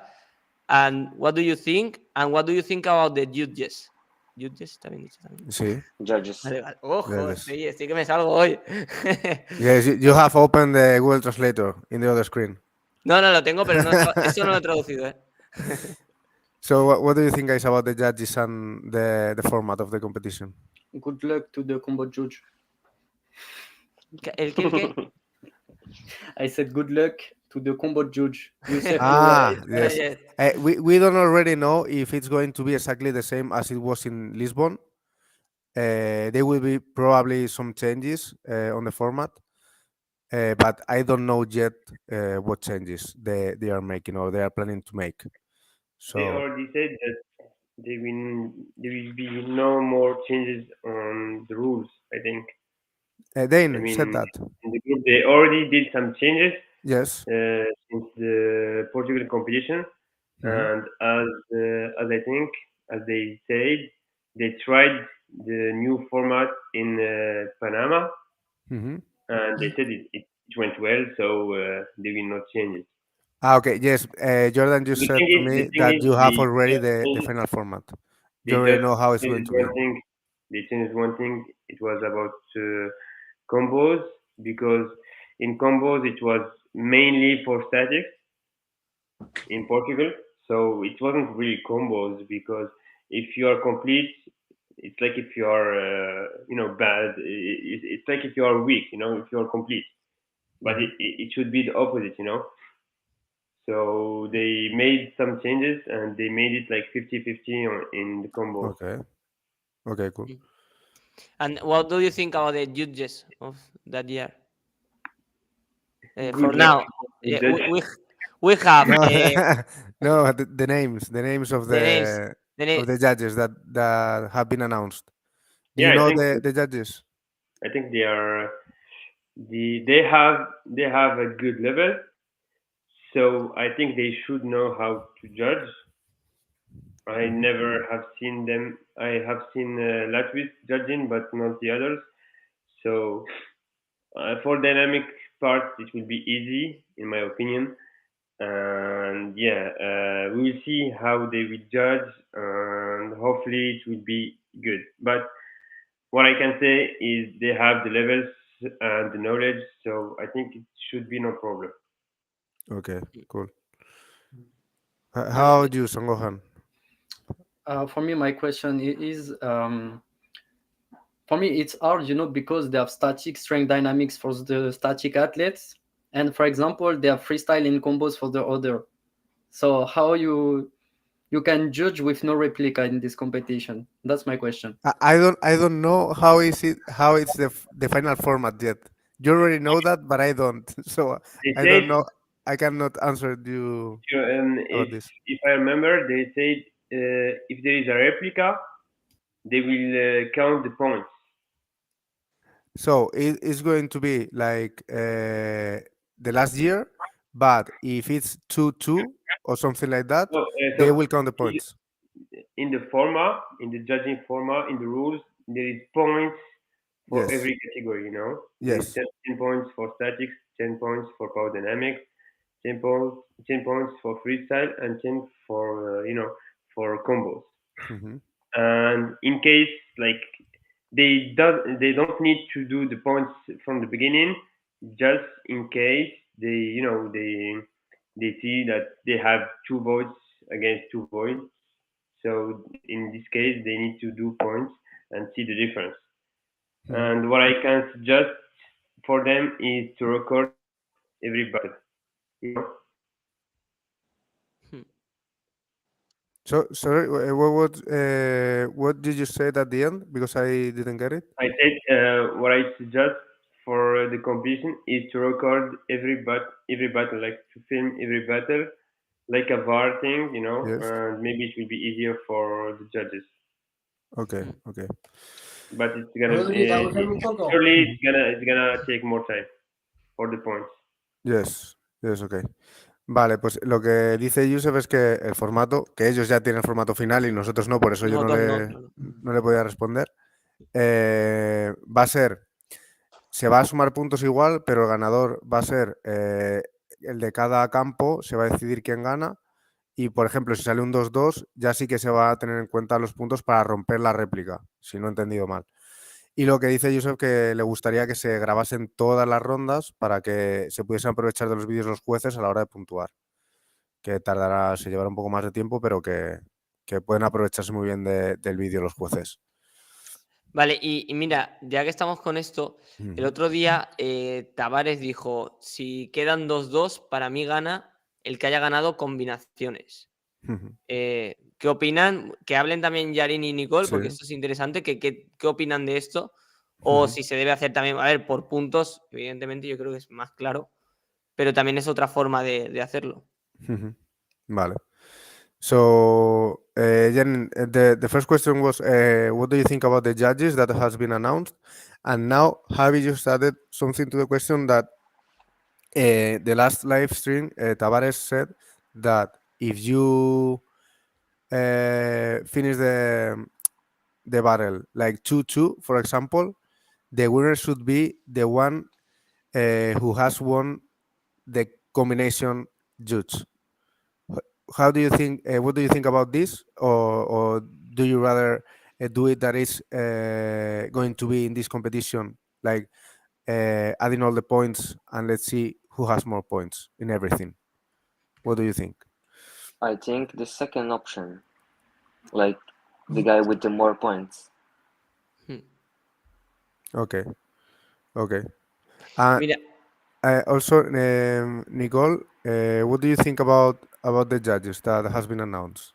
And what do you think? And what do you think about the judges? ¿Judges está bien dicho también? Sí. Judges. Vale. Ojo, Judges. estoy que me salgo hoy. Yes, you have opened the Google Translator in the other screen. No, lo tengo, pero eso no lo he traducido, ¿eh? So what do you think, guys, about the judges and the format of the competition? Good luck to the combat judge. ¿El qué? I said good luck to the combat judge. Youssef, yes. We don't already know if it's going to be exactly the same as it was in Lisbon. There will be probably some changes on the format, but I don't know yet what changes they are making or they are planning to make. So They already said that there will be no more changes on the rules, I think. Dane said that. In the group, they already did some changes. Yes. Since the Portugal competition, and as I think, as they said, they tried the new format in Panama, Mhm. and they said it went well, so they will not change it. Okay, yes. Jordan just The said thing to is, me the thing that is, you have they already just the changed, final format. they You already just know how it's going changed to be. one thing. They changed one thing. It was about combos, because in combos it was mainly for statics in Portugal. So it wasn't really combos, because if you are complete, it's like if you are bad. It's like if you are weak, if you are complete. But it should be the opposite. So they made some changes, and they made it like 50-50 in the combos. Okay. Okay, cool. And what do you think about the judges of that year? Good For luck now, to yeah, judge. we have No, the no, the names of names. the judges that have been announced. Do Yeah, you I know think the judges? I think they are they have a good level, so I think they should know how to judge. I never have seen them. I have seen Latvians judging, but not the others. So for dynamic part, it will be easy, in my opinion. And yeah, we will see how they will judge, and hopefully it will be good. But what I can say is they have the levels and the knowledge, so I think it should be no problem. Okay, cool. No, How about you, Sangohan? For me, my question is, for me, it's hard, because they have static strength dynamics for the static athletes, and for example, they have freestyle in combos for the other. So how you can judge with no replica in this competition? That's my question. I don't know how it's the final format yet. You already know that, but I don't. So They I said, don't know. I cannot answer you about this. if I remember, they said if there is a replica, they will count the points. So it's going to be like the last year, but if it's 2-2 or something like that, So, they will count the in points. in the format, in the judging format, in the rules, there is points for Yes. every category. There is Yes. 10 points for statics, 10 points for power dynamics, 10 points for freestyle, and 10 for for combos. Mhm. And in case like they don't need to do the points from the beginning, just in case they see that they have two votes against two votes. So in this case, they need to do points and see the difference. And what I can suggest for them is to record every battle. You know? So sorry, what did you say at the end? Because I didn't get it. I said what I suggest for the competition is to record every battle, like to film every battle, like a VAR thing, Yes. and maybe it will be easier for the judges. Okay. Okay. But it's gonna Rodri, traduceme un poco. surely it's gonna take more time for the points. Yes. Yes. Okay. Vale, pues lo que dice Youssef es que el formato, que ellos ya tienen el formato final y nosotros no, por eso yo Nosotros no, claro. no le podía responder. Va a ser, se va a sumar puntos igual, pero el ganador va a ser el de cada campo, se va a decidir quién gana. Y, por ejemplo, si sale un 2-2, ya sí que se va a tener en cuenta los puntos para romper la réplica, si no he entendido mal. Y lo que dice Youssef que le gustaría que se grabasen todas las rondas para que se pudiesen aprovechar de los vídeos los jueces a la hora de puntuar. Que se llevará un poco más de tiempo, pero que pueden aprovecharse muy bien del vídeo los jueces. Vale, y mira, ya que estamos con esto, el otro día Tavares dijo, si quedan 2-2, para mí gana el que haya ganado combinaciones. ¿Qué opinan? Que hablen también Yarin y Nicol, porque Sí. esto es interesante. ¿Qué opinan de esto? O si se debe hacer también, a ver, por puntos, evidentemente yo creo que es más claro, pero también es otra forma de hacerlo. Vale. So, Jen, the first question was, what do you think about the judges that has been announced? And now, Javi just added something to the question that the last live stream, Tavares said that if you finish the battle, like 2-2, for example, the winner should be the one who has won the combination judge. How do you think? What do you think about this, or do you rather do it that is going to be in this competition, like adding all the points and let's see who has more points in everything? What do you think? I think the second option, like the guy with the more points. Okay. Mira, Also, Nicole, what do you think about the judges that has been announced?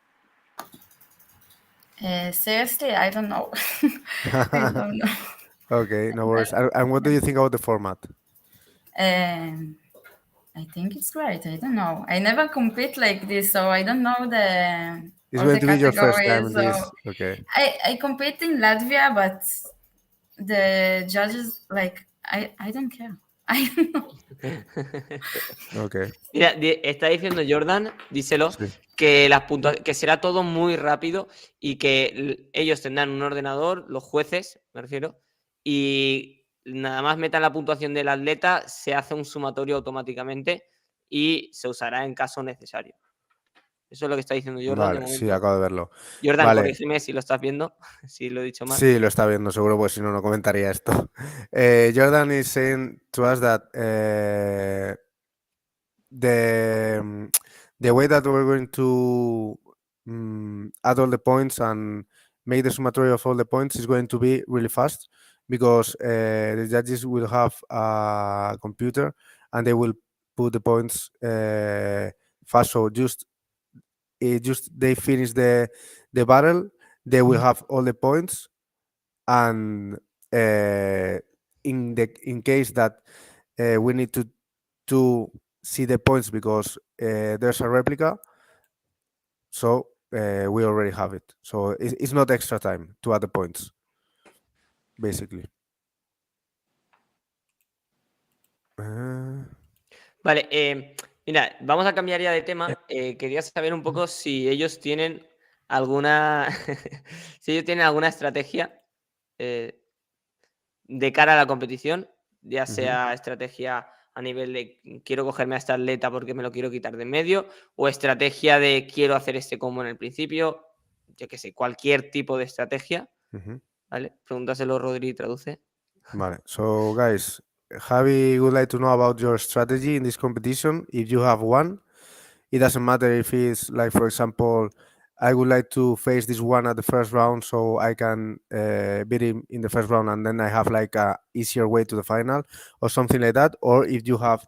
Seriously, I don't know. I don't know. Okay, no worries. And what do you think about the format? I think it's great. I don't know. I never compete like this, so I don't know It's all going the to be your first time categories. in this. So Okay. I compete in Latvia, but the judges, like, I don't care. I don't know. Okay. Mira, está diciendo Jordan, díselo, Sí. que que será todo muy rápido y que ellos tendrán un ordenador, los jueces, me refiero, y nada más metan la puntuación del atleta, se hace un sumatorio automáticamente y se usará en caso necesario. Eso es lo que está diciendo Jordan de Vale, momento. sí, acabo de verlo. Jordan, Vale. corrígeme si lo estás viendo, si lo he dicho mal. Sí, lo está viendo seguro, pues si no, no comentaría esto. Jordan is saying to us that the way that we're going to add all the points and make the summatory of all the points is going to be really fast because the judges will have a computer and they will put the points fast. So just they finish the battle, they will have all the points, and in case that we need to see the points because there's a replica, so we already have it. So it's not extra time to add the points, basically. Vale, mira, vamos a cambiar ya de tema. Quería saber un poco si ellos tienen alguna si ellos tienen alguna estrategia de cara a la competición, ya sea estrategia a nivel de quiero cogerme a este atleta porque me lo quiero quitar de en medio, o estrategia de quiero hacer este combo en el principio, yo qué sé, cualquier tipo de estrategia. ¿Vale? Pregúntaselo, Rodri, traduce. Vale. So, guys, Javi would like to know about your strategy in this competition. If you have one, it doesn't matter if it's like, for example, I would like to face this one at the first round so I can beat him in the first round and then I have like a easier way to the final or something like that. Or if you have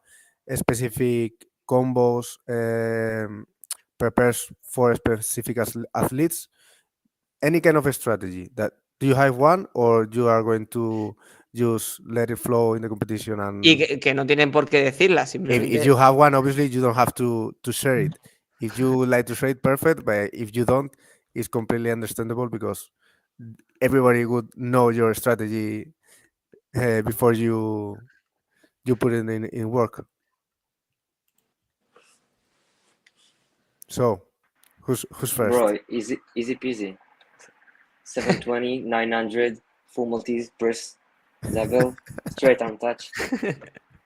a specific combos prepared for specific athletes, any kind of a strategy that do you have one or you are going to just let it flow in the competition and Y que no tienen por qué decirla, simplemente. if you have one, obviously you don't have to share it. If you would like to share it, perfect, but if you don't, it's completely understandable because everybody would know your strategy before you put it in work. So who's first? Bro, easy peasy. 720, 900, full Maltese press, double, straight arm touch.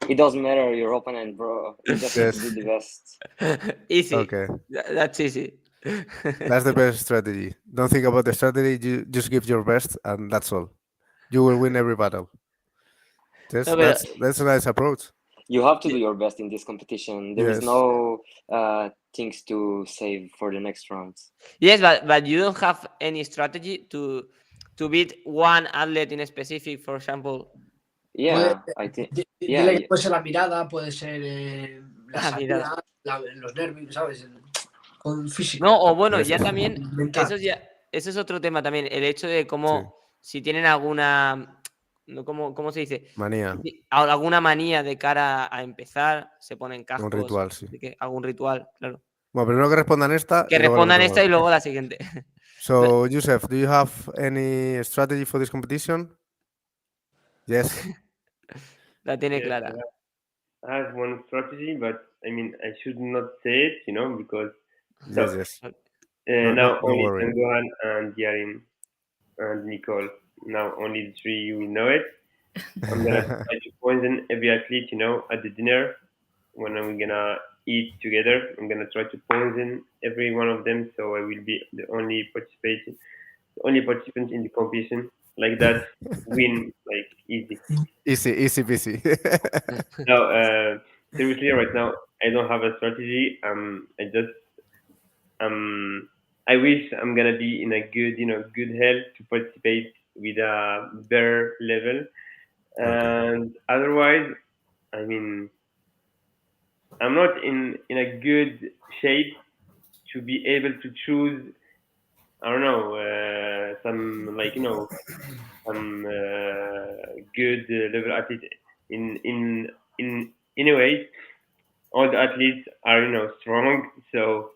It doesn't matter your opponent, bro. You just need to do the best. Easy. Okay. That's easy. That's the best strategy. Don't think about the strategy. You just give your best, and that's all. You will win every battle. Yes, No, pero- that's a nice approach. You have to do your best in this competition. There is Yes. no things to save for the next rounds. Yes, but you don't have any strategy to beat one athlete in specific, for example. Yeah, I think. Dile que puede ser la mirada, puede ser la La salida, los nervios, ¿sabes? Con físico. No, o bueno, ya Yes. también, Mental. eso es otro tema también, el hecho de cómo, si tienen alguna, ¿cómo se dice? Manía. Alguna manía de cara a empezar, se ponen cascos. Un ritual, sí. Algún ritual, claro. Bueno, primero que respondan esta. Que respondan esta y luego la siguiente. So, Youssef, do you have any strategy for this competition? Yes. La tiene Yes, clara. I have one strategy, but I mean, I should not say it, because Yes. now no only worry. Sangohan and Yarin. and Nicol. Now only the three we know it. I'm gonna try to poison every athlete, at the dinner when I'm gonna eat together. I'm gonna try to poison every one of them, so I will be the only participant in the competition. Like that, win like easy. Easy peasy. No, seriously, right now I don't have a strategy. I wish I'm gonna be in a good health to participate with a better level. And otherwise, I mean, I'm not in a good shape to be able to choose. I don't know, some good level athlete. In anyway, all the athletes are strong, so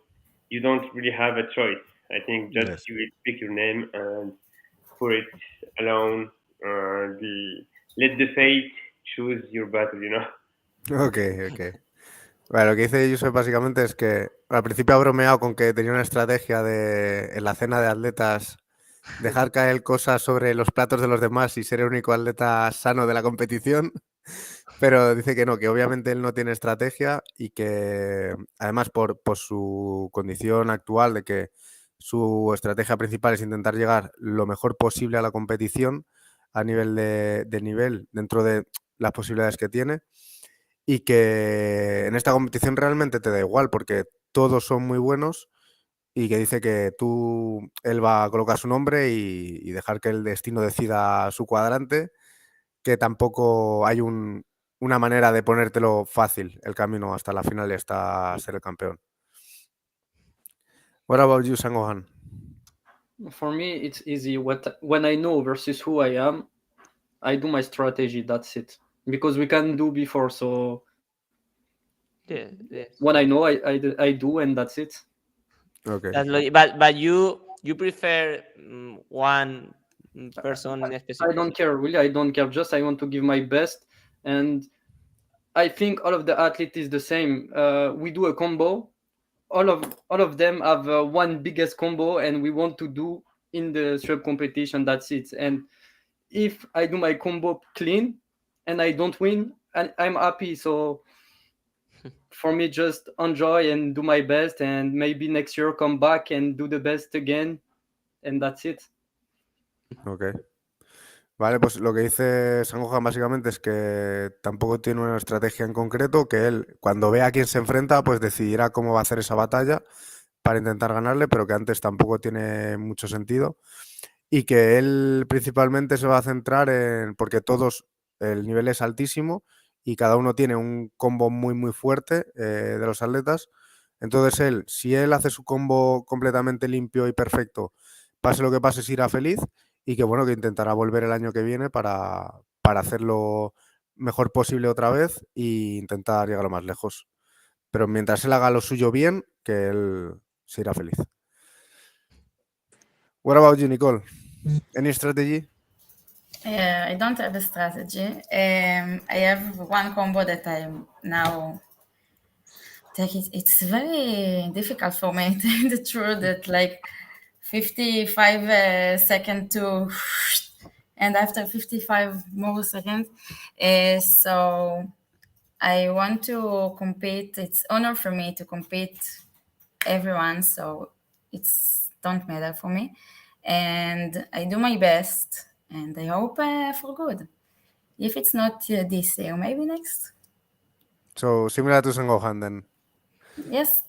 you don't really have a choice. I think just Yes. you will pick your name and put it alone. Let the fate choose your battle. Ok. Vale, lo que dice Youssef básicamente es que al principio ha bromeado con que tenía una estrategia de en la cena de atletas dejar caer cosas sobre los platos de los demás y ser el único atleta sano de la competición, pero dice que no, que obviamente él no tiene estrategia y que además por su condición actual de que su estrategia principal es intentar llegar lo mejor posible a la competición a nivel de nivel dentro de las posibilidades que tiene y que en esta competición realmente te da igual porque todos son muy buenos y que dice que él va a colocar su nombre y dejar que el destino decida su cuadrante, que tampoco hay una manera de ponértelo fácil el camino hasta la final y hasta ser el campeón. What about you, Sangohan? For me, it's easy. When I know versus who I am, I do my strategy. That's it. Because we can do before, so Yeah, yes. when I know, I do, and that's it. Okay. That's but you prefer one person in specific? I don't care, really. I don't care. Just I want to give my best, and I think all of the athletes is the same. We do a combo. All of them have one biggest combo, and we want to do in the Swub competition. That's it. And if I do my combo clean and I don't win, I'm happy. So for me, just enjoy and do my best, and maybe next year come back and do the best again, and that's it. Ok. Vale, pues lo que dice Sangohan básicamente es que tampoco tiene una estrategia en concreto, que él cuando vea a quién se enfrenta, pues decidirá cómo va a hacer esa batalla para intentar ganarle, pero que antes tampoco tiene mucho sentido. Y que él principalmente se va a centrar porque todos, el nivel es altísimo y cada uno tiene un combo muy, muy fuerte de los atletas. Entonces si él hace su combo completamente limpio y perfecto, pase lo que pase, se irá feliz y que bueno, que intentará volver el año que viene para hacerlo mejor posible otra vez e intentar llegar lo más lejos. Pero mientras él haga lo suyo bien, que él se irá feliz. What about you, Nicole? Any strategy? I don't have a strategy. I have one combo that I'm now taking. It's very difficult for me to tell the truth that like 55 seconds to and after 55 more seconds. So I want to compete. It's honor for me to compete everyone. So it's don't matter for me. And I do my best and I hope for good. If it's not this year, maybe next. So, similar to Sangohan, then. Yes.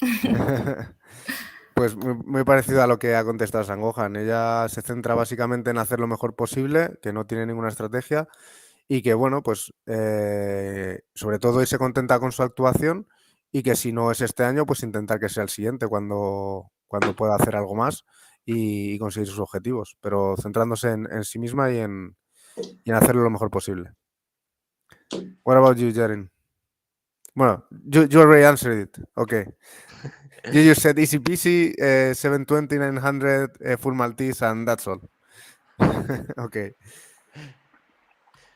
Pues muy parecido a lo que ha contestado Sangohan. Ella se centra básicamente en hacer lo mejor posible, que no tiene ninguna estrategia y que, bueno, pues sobre todo se contenta con su actuación y que si no es este año, pues intentar que sea el siguiente cuando pueda hacer algo más y conseguir sus objetivos, pero centrándose en sí misma y en hacerlo lo mejor posible. What about you, Yarin? Bueno, you already answered it. Okay. You just said easy peasy, 720, 900, full Maltese, and that's all. Okay.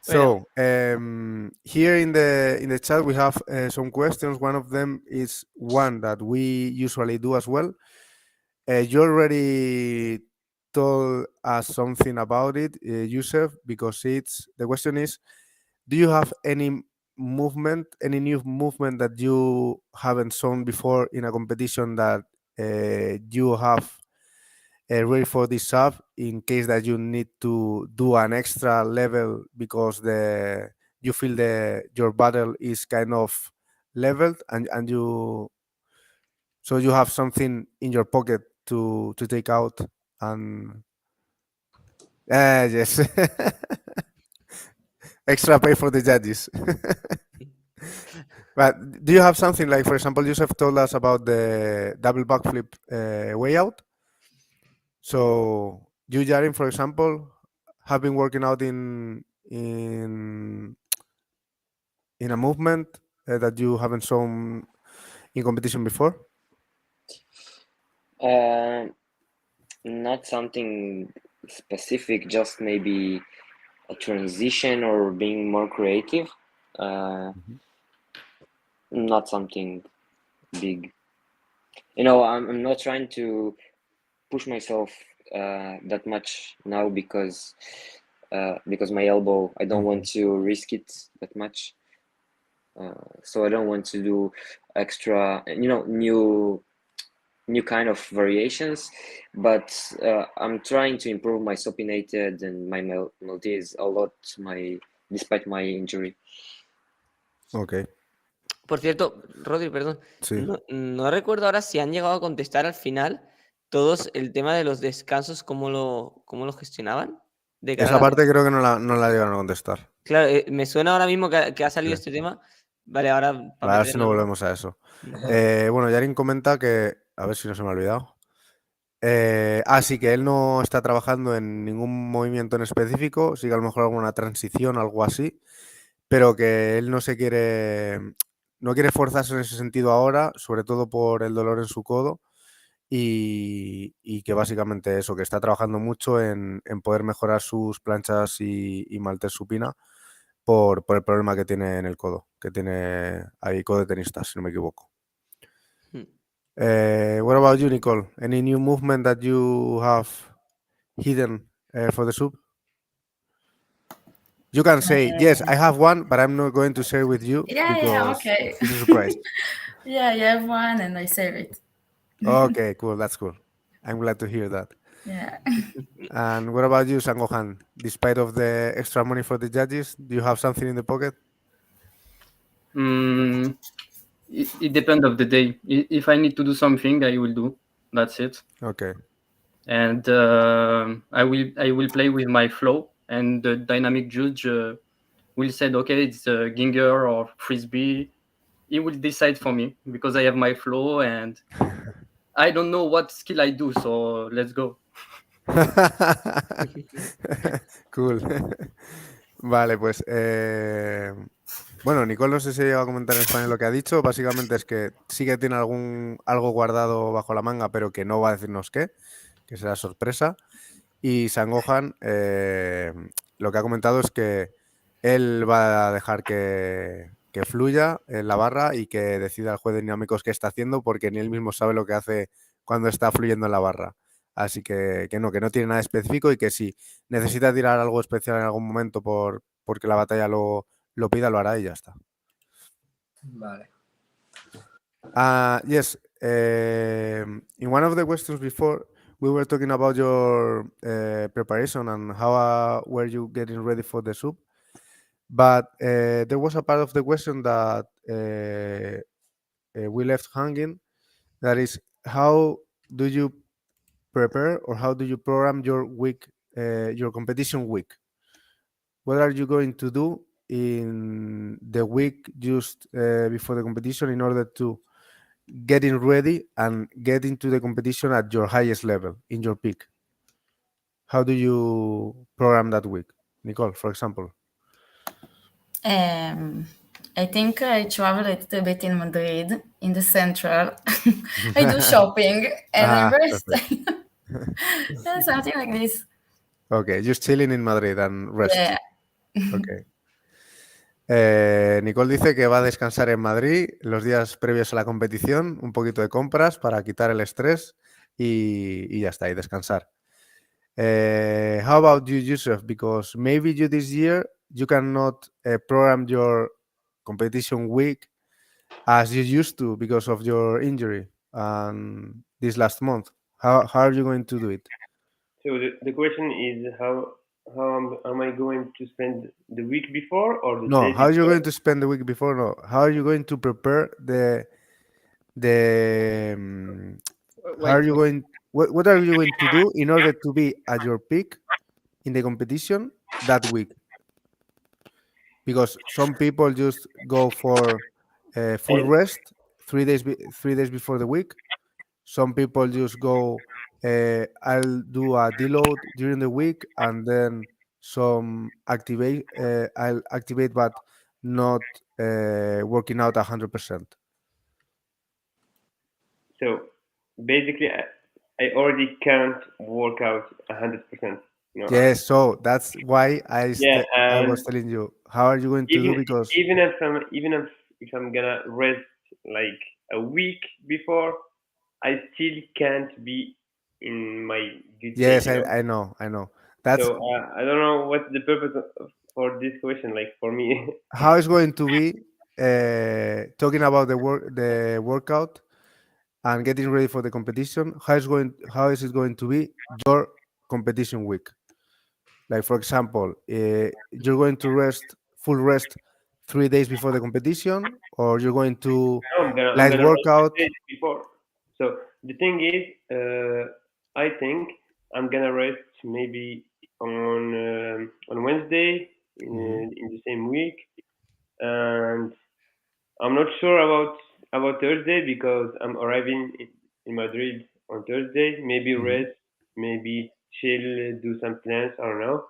So here in the chat we have some questions. One of them is one that we usually do as well. You already told us something about it, Youssef, because the question is, do you have any movement, any new movement that you haven't shown before in a competition that you have ready for this sub in case that you need to do an extra level because you feel your battle is kind of leveled and you have something in your pocket to take out and yes. Extra pay for the judges. But do you have something like, for example, Youssef told us about the double backflip way out. So you, Yarin, for example, have been working out in a movement that you haven't shown in competition before? Not something specific, just maybe a transition or being more creative. Not something big. I'm not trying to push myself that much now because my elbow, I don't want to risk it that much. So I don't want to do extra, new kind of variations, but I'm trying to improve my supinated and my Maltese a lot, despite my injury. Okay. Por cierto, Rodri, perdón. Sí. No recuerdo ahora si han llegado a contestar al final todos el tema de los descansos, cómo lo gestionaban. De cara Esa a la... parte creo que no la llegaron a contestar. Claro, me suena ahora mismo que ha salido este tema. Vale, ahora A ver si no volvemos a eso. Bueno, Yarin comenta que, a ver si no se me ha olvidado. Sí, que él no está trabajando en ningún movimiento en específico, sí que a lo mejor alguna transición, algo así, pero que él no quiere forzarse en ese sentido ahora, sobre todo por el dolor en su codo, y que básicamente eso, que está trabajando mucho en poder mejorar sus planchas y maltés supina por el problema que tiene en el codo, que tiene ahí codo de tenista, si no me equivoco. What about you, Nicol? Any new movement that you have hidden for the sub? You can say, yes, I have one, but I'm not going to share with you because Okay. it's a surprise. Yeah, I have one and I save it. Okay, cool. That's cool. I'm glad to hear that. Yeah. And what about you, Sangohan? Despite of the extra money for the judges, do you have something in the pocket? It depends of the day. If I need to do something, I will do. That's it. Okay. And I will play with my flow, and the dynamic judge will say, okay, it's Ginger or Frisbee. He will decide for me because I have my flow and I don't know what skill I do. So let's go. Cool. Vale, pues bueno, Nicol no sé si llega a comentar en español lo que ha dicho. Básicamente es que sí que tiene algo guardado bajo la manga, pero que no va a decirnos qué, que será sorpresa. Y Sangohan lo que ha comentado es que él va a dejar que fluya en la barra y que decida el juez de dinámicos qué está haciendo, porque ni él mismo sabe lo que hace cuando está fluyendo en la barra. Así que no tiene nada específico y que si necesita tirar algo especial en algún momento porque la batalla lo pida, lo hará y ya está. Vale. Yes, in one of the questions before, we were talking about your preparation and how were you getting ready for the sub. But there was a part of the question that we left hanging. That is, how do you prepare or how do you program your week, your competition week? What are you going to do in the week just before the competition in order to getting ready and get into the competition at your highest level, in your peak? How do you program that week? Nicol, for example. I think I travel a little bit in Madrid, in the central. I do shopping and I rest. Yeah, something like this. Okay, just chilling in Madrid and rest. Yeah. Okay. Nicole dice que va a descansar en Madrid los días previos a la competición, un poquito de compras para quitar el estrés y ya está, y descansar. How about you, Youssef? Because maybe you this year you cannot program your competition week as you used to because of your injury this last month. How are you going to do it? So the question is how am I going to spend the week before or the No, day how are you before? going to spend the week before? No, how are you going to prepare the how are Wait, you going? What are you going to do in order to be at your peak in the competition that week? Because some people just go for full I, rest 3 days before the week. Some people just go. I'll do a deload during the week and then some activate. I'll activate, but not working out 100%. so basically, I already can't work out 100%. You know, Yes, so that's why yeah, I and was telling you. How are you going to do? even Because if I'm gonna rest like a week before, I still can't be in my good shape. yes, You know, I know, I know. That's so I don't know what's the purpose for this question. Like for me, how it's going to be. Talking about the workout and getting ready for the competition. How is it going to be your competition week? Like for example, you're going to rest full rest 3 days before the competition, or you're going to no, I'm light gonna rest workout. 2 days before. So the thing is, I think I'm gonna rest maybe on Wednesday in the same week, and I'm not sure about Thursday because I'm arriving in Madrid on Thursday. Maybe Mhm. rest, maybe chill, do some plans. I don't know.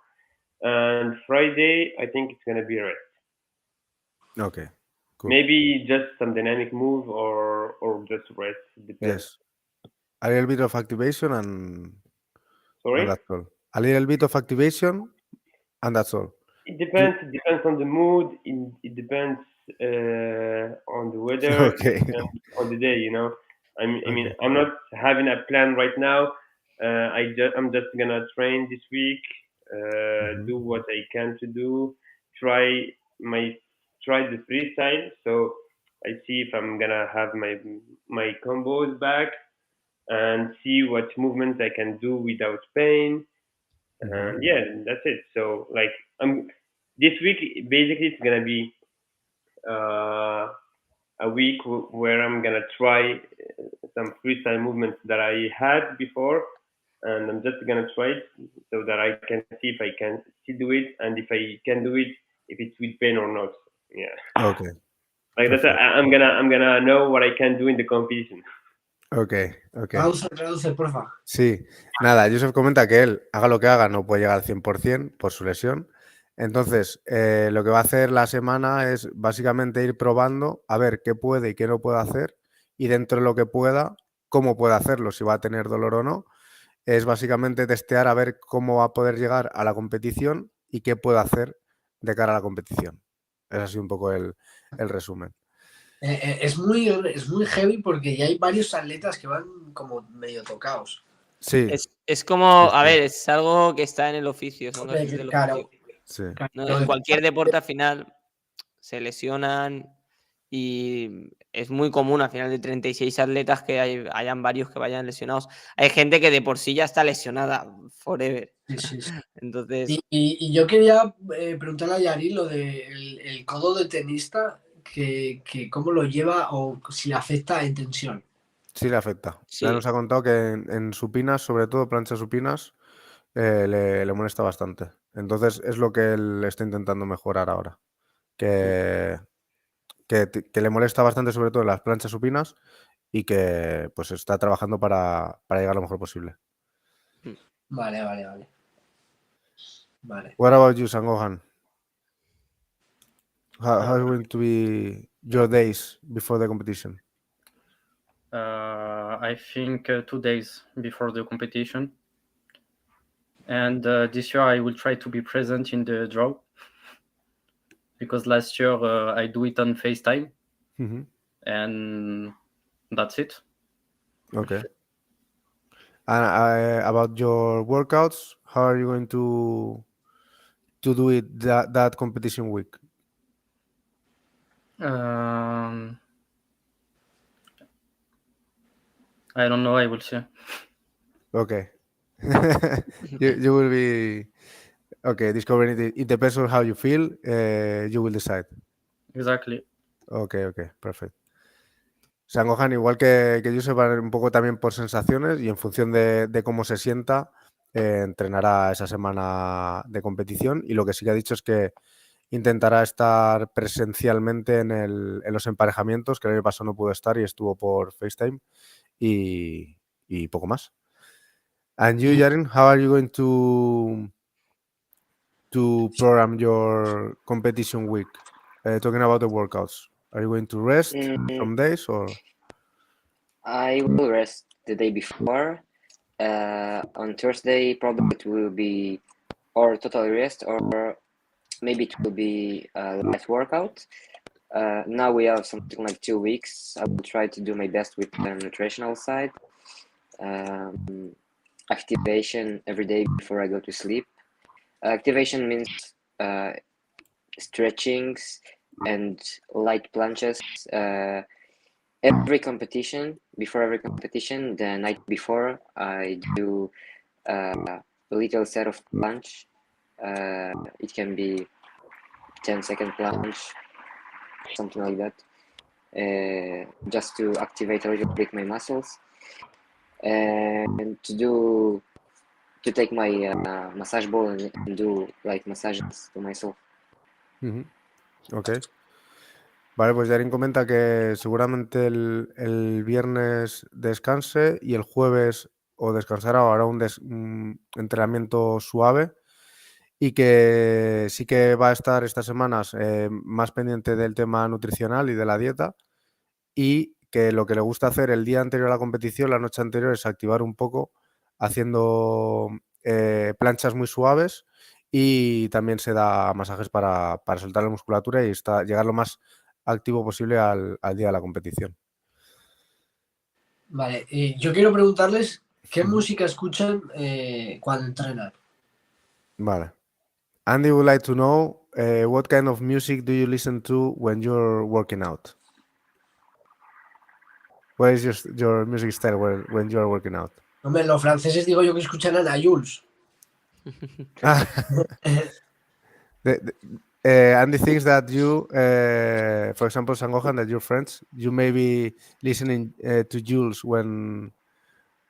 And Friday, I think it's gonna be rest. Okay, cool. Maybe just some dynamic move or just rest. Depends. Yes, a little bit of activation and Sorry. that's all. A little bit of activation and that's all. It You depends. It depends on the mood. It depends on the weather. It okay? depends on the day. You know. I mean, Okay. I'm not having a plan right now. I'm just gonna train this week. Mhm. Do what I can to do. Try my try the freestyle. So I see if I'm gonna have my combos back and see what movements I can do without pain. Mhm. And yeah, that's it. So like I'm this week basically it's gonna be uh, a week where I'm gonna try some freestyle movements that I had before, and I'm just gonna try it so that I can see if I can still do it, and if I can do it, if it's with pain or not. Yeah, Okay, like that's perfect. I'm gonna know what I can do in the competition. Okay, okay. Traduce, porfa. Sí, nada, Youssef comenta que él, haga lo que haga, no puede llegar al 100% por su lesión. Entonces, lo que va a hacer la semana es básicamente ir probando a ver qué puede y qué no puede hacer y dentro de lo que pueda, cómo puede hacerlo, si va a tener dolor o no. Es básicamente testear a ver cómo va a poder llegar a la competición y qué puede hacer de cara a la competición. Es así un poco el resumen. Es muy heavy porque ya hay varios atletas que van como medio tocados. Sí, Es como, sí, a sí. ver, es algo que está en el oficio, son gajes del Claro, oficio. Sí. ¿No? claro. En cualquier deporte al final se lesionan y es muy común al final de 36 atletas que hayan varios que vayan lesionados. Hay gente que de por sí ya está lesionada forever. Sí. Entonces, Y yo quería preguntarle a Yarin lo del el codo de tenista, que cómo lo lleva o si le afecta en tensión. Sí le afecta. Ya sí. nos ha contado que en supinas, sobre todo planchas supinas, le molesta bastante. Entonces es lo que él está intentando mejorar ahora. Que le molesta bastante sobre todo en las planchas supinas y que pues está trabajando para llegar lo mejor posible. Vale. What about you, Sangohan? How is going to be your days before the competition? I think 2 days before the competition. And this year I will try to be present in the draw because last year I do it on FaceTime, and that's it. Okay. And about your workouts, how are you going to do it that competition week? I don't know. I will see. Okay. you will be okay discovering it. It depends on how you feel. You will decide. Exactly. Okay, perfect. San Gohan, igual que Youssef, va un poco también por sensaciones y en función de cómo se sienta, entrenará esa semana de competición. Y lo que sí que ha dicho es que intentará estar presencialmente en los emparejamientos, que el año pasado no pudo estar y estuvo por FaceTime y poco más. And you, Yarin, how are you going to program your competition week? Talking about the workouts, are you going to rest some days or? I will rest the day before. On Thursday, probably it will be or totally rest, or maybe it will be a light workout. Now we have something like 2 weeks. I will try to do my best with the nutritional side. Activation every day before I go to sleep. Activation means stretchings and light planches. Every competition, before every competition, the night before, I do a little set of planche. It can be 10-second planche, something like that, just to activate a little bit my muscles, and to take my massage ball and do like massages to myself. Ok. Vale, pues Yarin comenta que seguramente el viernes descanse y el jueves o descansará o hará un entrenamiento suave y que sí que va a estar estas semanas más pendiente del tema nutricional y de la dieta y que lo que le gusta hacer el día anterior a la competición, la noche anterior, es activar un poco haciendo planchas muy suaves y también se da masajes para soltar la musculatura y llegar lo más activo posible al día de la competición. Vale, yo quiero preguntarles qué música escuchan cuando entrenan. Vale. Andy would like to know what kind of music do you listen to when you're working out? What is your music style when you're working out? Hombre, los franceses digo yo que escuchan a Jules. Andy thinks that you, for example, San Gohan, that your friends, you may be listening to Jules when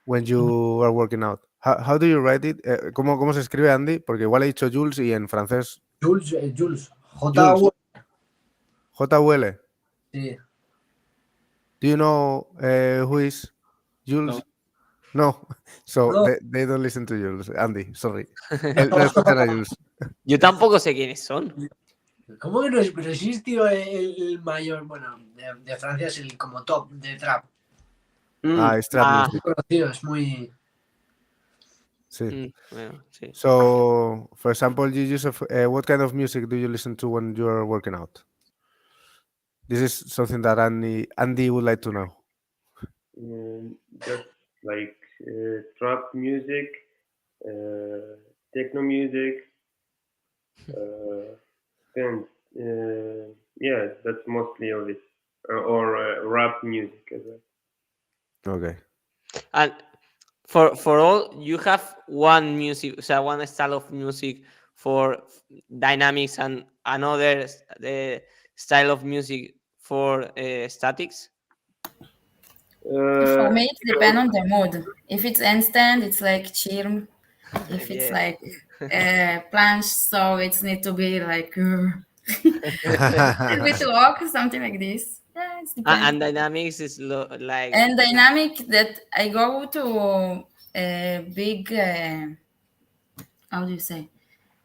you are working out. How do you write it? ¿Cómo se escribe, Andy? Porque igual he dicho Jules y en francés. Jules. Jules. J-U-L. Sí. Do you know who is Jules? No. So No. They don't listen to Jules. Andy, sorry. No escuchan a Jules. Yo tampoco sé quiénes son. ¿Cómo que no es? Pero sí, tío, el mayor, bueno, de Francia es el como top de trap. Es trap music. Conocido, es muy... Sí. Bueno, sí. So, for example, Youssef, what kind of music do you listen to when you're working out? This is something that Andy would like to know. Just like trap music, techno music, and yeah, that's mostly of it, or rap music as well. Okay. And for all, you have one music, so one style of music for dynamics and another style of music for statics? For me, it depends on the mood. If it's handstand, it's like chill. If it's like planche, so it's need to be like with walk, something like this. Yeah, it's depends. And dynamics is like. And dynamic that I go to a big, how do you say?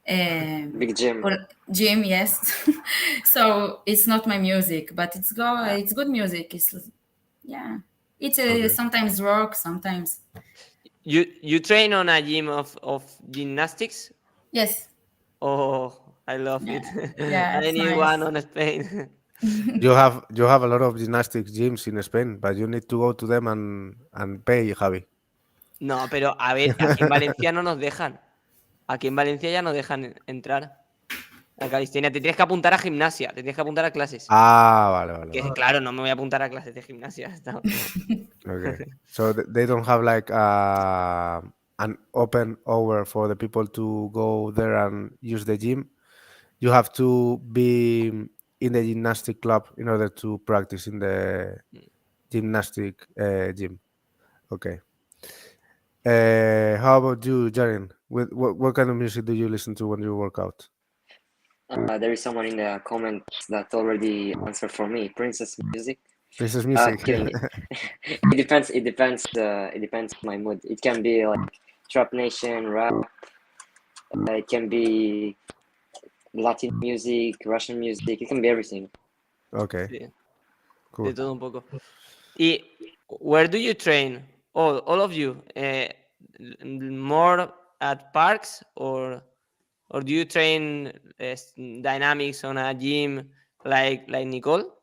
Big gym. Gym, yes. So it's not my music, but it's good music. It's sometimes rock, sometimes. You train on a gym of gymnastics? Yes. Oh, I love it. Yeah, I need one on Spain. You have a lot of gymnastics gyms in Spain, but you need to go to them and pay, Javi. No, pero a ver, aquí en Valencia no nos dejan. Aquí en Valencia ya no dejan entrar a calistenia. Te tienes que apuntar a gimnasia, te tienes que apuntar a clases. Ah, vale. Que claro, no me voy a apuntar a clases de gimnasia. Okay. So they don't have like an open hour for the people to go there and use the gym. You have to be in the gymnastic club in order to practice in the gymnastic gym. Okay. How about you, Yarin? What kind of music do you listen to when you work out? There is someone in the comments that already answered for me. Princess music. Princess music. Kidding. It depends. It depends my mood. It can be like trap nation, rap. It can be Latin music, Russian music. It can be everything. Okay. Sí, Cool. de todo un poco. ¿Y where do you train? All of you? More at parks or do you train dynamics on a gym like Nicol?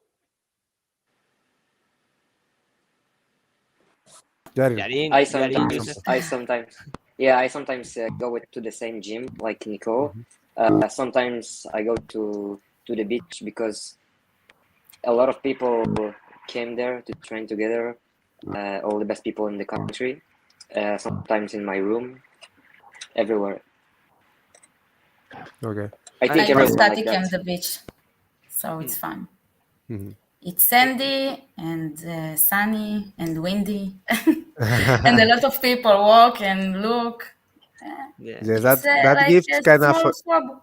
Yarin. I sometimes go to the same gym like Nicole. Sometimes I go to the beach because a lot of people came there to train together. All the best people in the country. Sometimes in my room, everywhere. Okay. I think I do everyone like static that. on the beach, so it's fun. Mm-hmm. It's sandy and sunny and windy, and a lot of people walk and look. Yeah. Yes, It's that like gives a kind of small swab.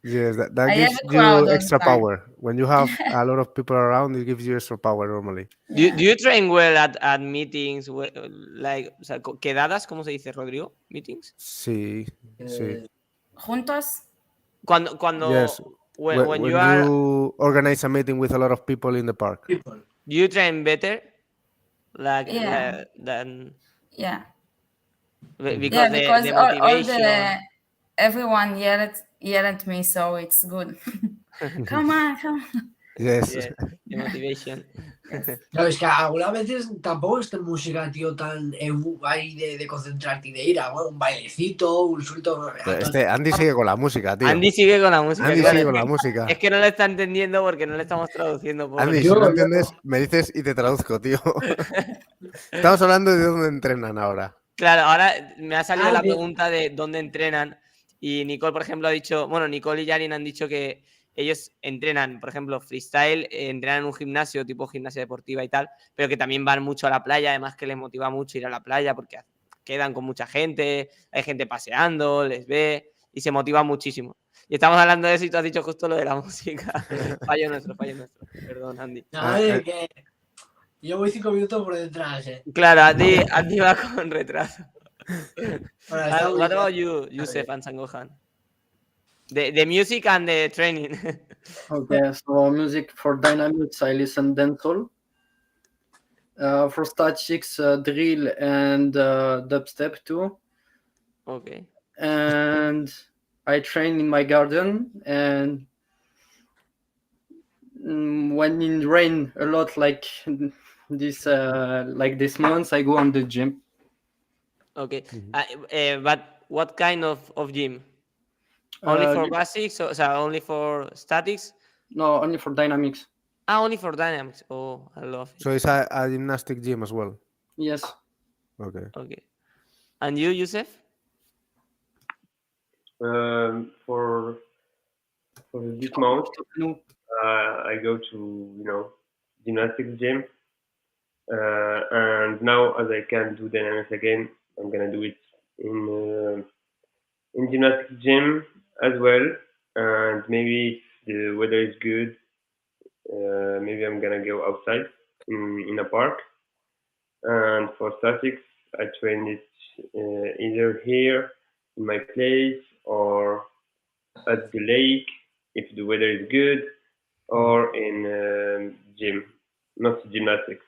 yes, that I gives have a crowd you all extra the time. power. When you have a lot of people around, it gives you extra power normally. Do you train well at meetings, like, o sea, quedadas, ¿cómo se dice, Rodrigo? Meetings. Sí. Juntos. Cuando Yes. when When you are, you organize a meeting with a lot of people in the park. do you train better, like Yeah. than Yeah. because because the all motivation. everyone yelled at me, so it's good. Come on. Yes. Yeah, the motivation. Claro, es que algunas veces tampoco es música, tío, tan ahí de concentrarte y de ir a bueno, un bailecito, un suelto. Andy sigue con la música, tío. Andy sigue con la música. Andy claro, sigue con la música. Es que no lo está entendiendo porque no le estamos traduciendo. Pobre. Andy, si no entiendes, me dices y te traduzco, tío. Estamos hablando de dónde entrenan ahora. Claro, ahora me ha salido la pregunta de dónde entrenan. Y Nicol, por ejemplo, ha dicho, bueno, Nicol y Yarin han dicho que ellos entrenan, por ejemplo, freestyle, entrenan en un gimnasio, tipo gimnasia deportiva y tal, pero que también van mucho a la playa, además que les motiva mucho ir a la playa porque quedan con mucha gente, hay gente paseando, les ve y se motiva muchísimo. Y estamos hablando de eso y tú has dicho justo lo de la música. Fallo nuestro. Perdón, Andy. Que yo voy 5 minutos por detrás, Claro, Andy va con retraso. What about you, bien. Youssef and Sangohan? The music and the training. Okay, so music for dynamics, I listen dancehall. For statics, drill and dubstep too. Okay. And I train in my garden, and when in rain a lot, like this month, I go on the gym. Okay. But what kind of gym? Only for basics, so only for statics? No, only for dynamics. Only for dynamics. Oh, I love it. So it's a gymnastic gym as well? Yes. Okay. And you, Youssef? For this month, I go to gymnastics gym, and now as I can do dynamics again, I'm gonna do it in gymnastics gym as well. And maybe if the weather is good, maybe I'm gonna go outside in a park. And for statics, I train it either here in my place or at the lake if the weather is good, or in gym, not gymnastics.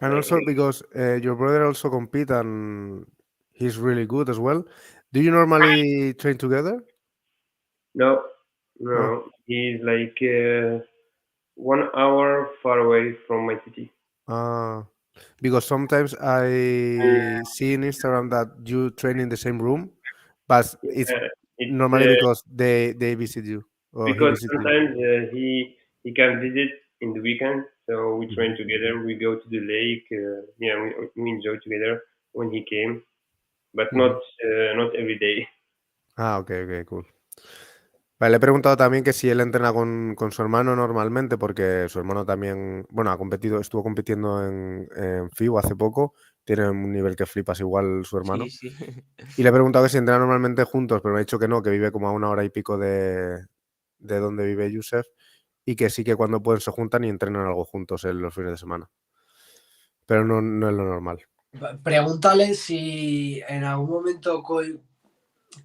And also because your brother also compete and he's really good as well. Do you normally train together? No. He's like 1 hour far away from my city. Because sometimes I see in Instagram that you train in the same room, but it's It's normally because they visit you or he because visits you. sometimes he can visit in the weekend, so we train Mhm. together. We go to the lake. Yeah, we enjoy together when he came, but Mhm. not every day. Ah, ok, cool. Vale, le he preguntado también que si él entrena con su hermano normalmente, porque su hermano también, bueno, estuvo compitiendo en FIU hace poco, tiene un nivel que flipas igual su hermano. Sí, sí. Y le he preguntado que si entrenan normalmente juntos, pero me ha dicho que no, que vive como a 1 hora y pico de donde vive Youssef, y que sí que cuando pueden se juntan y entrenan algo juntos en los fines de semana. Pero no es lo normal. Pregúntale si en algún momento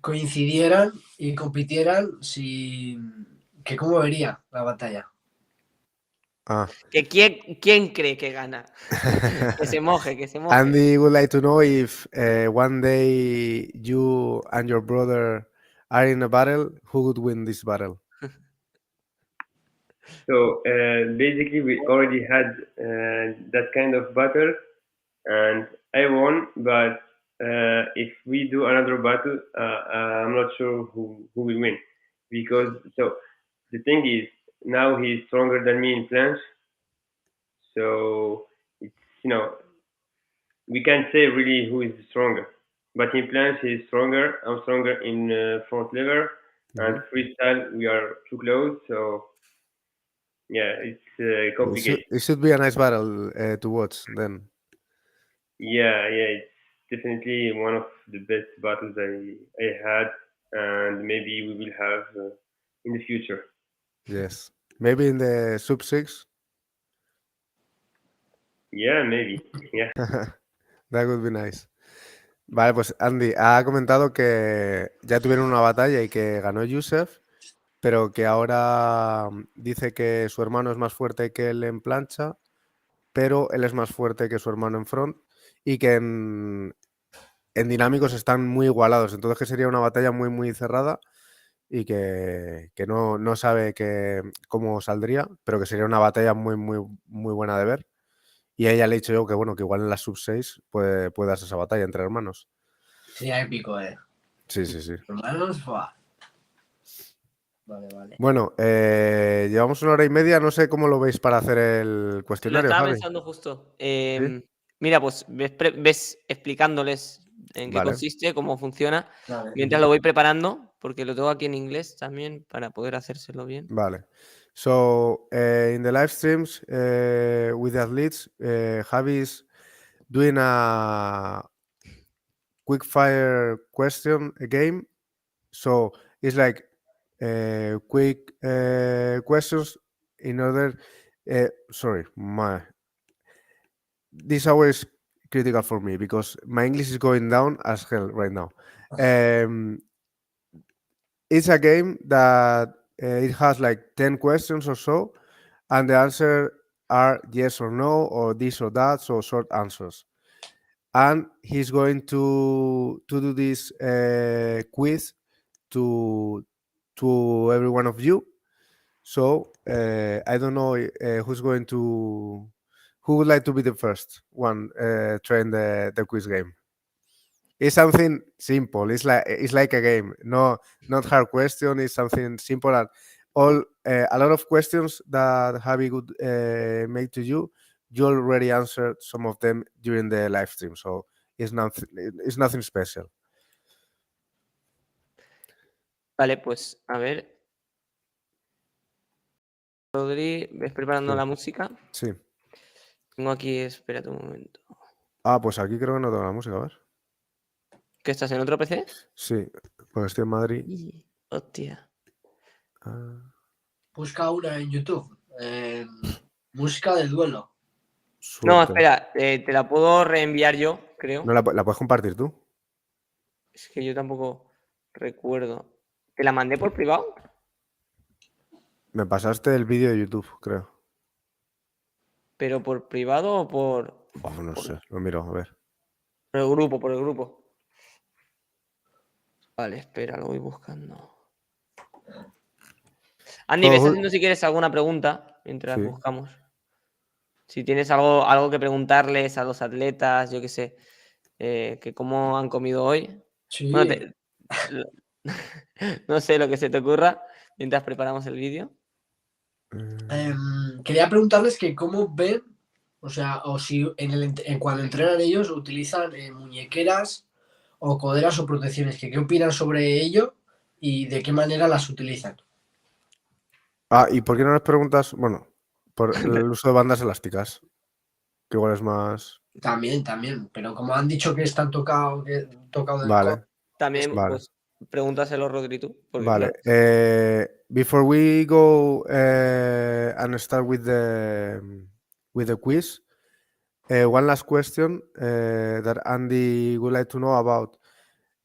coincidieran y compitieran, que cómo vería la batalla. Ah. Que ¿quién cree que gana? Que se moje, que se moje. Andy would like to know if one day you and your brother are in a battle, who would win this battle? So basically, we already had that kind of battle, and I won. But if we do another battle, I'm not sure who will win, because so the thing is now he's stronger than me in planche. So it's we can't say really who is stronger. But in planche he's stronger. I'm stronger in front lever, and freestyle we are too close. So yeah, it's complicated. It should be a nice battle to watch then. Yeah, it's definitely one of the best battles I had, and maybe we will have in the future. Yes. Maybe in the sub 6. Yeah, maybe. Yeah. That would be nice. Vale, pues Andy ha comentado que ya tuvieron una batalla y que ganó Youssef, pero que ahora dice que su hermano es más fuerte que él en plancha, pero él es más fuerte que su hermano en front y que en dinámicos están muy igualados. Entonces que sería una batalla muy, muy cerrada y que no sabe cómo saldría, pero que sería una batalla muy, muy, muy buena de ver. Y a ella le he dicho yo que bueno, que igual en la sub 6 puede darse esa batalla entre hermanos. Sería épico, Sí, sí, sí. Hermanos, ¡buah! Vale. Bueno, llevamos 1 hora y media, no sé cómo lo veis para hacer el Lo cuestionario, estaba Javi. pensando justo. Mira, pues ves explicándoles en qué Vale. consiste, cómo funciona, Vale. mientras lo voy preparando, porque lo tengo aquí en inglés también para poder hacérselo bien. Vale. So, in the live streams with the athletes, Javi is doing a quick fire question game. So it's like quick questions in order. Sorry, this hour is critical for me because my English is going down as hell right now. It's a game that it has like 10 questions or so, and the answer are yes or no, or this or that, so short answers. And he's going to do this quiz to every one of you. So I don't know who would like to be the first one trying the quiz game. It's something simple. It's like a game. No, not hard question. It's something simple. And a lot of questions that Javi would make to you, you already answered some of them during the live stream. So it's nothing special. Vale, pues a ver. Rodri, ¿ves preparando la música? Sí. Tengo aquí, espérate un momento. Ah, pues aquí creo que no tengo la música, a ver. ¿Que estás en otro PC? Sí, pues estoy en Madrid. Hostia. Busca una en YouTube. Música del duelo. No, Suerte. espera, te la puedo reenviar yo, creo. ¿No la puedes compartir tú? Es que yo tampoco recuerdo. ¿Te la mandé por privado? Me pasaste el vídeo de YouTube, creo. ¿Pero por privado o por...? No sé, lo miro, a ver. Por el grupo. Vale, espera, lo voy buscando. Andy, ves haciendo si quieres alguna pregunta mientras Sí. buscamos. Si tienes algo que preguntarles a los atletas, yo qué sé, que cómo han comido hoy. Sí. Bueno, no sé lo que se te ocurra mientras preparamos el vídeo. Quería preguntarles que cómo ven, o sea, o si cuando entrenan ellos utilizan muñequeras o coderas o protecciones, que qué opinan sobre ello y de qué manera las utilizan. ¿Y por qué no les preguntas, bueno, por el uso de bandas elásticas? Que igual es más... También, pero como han dicho que están tocado del Vale. codo. También, Vale. pues, pregúntaselo, Rodri, tú. Porque, Vale. claro, Before we go and start with the quiz, one last question that Andy would like to know about.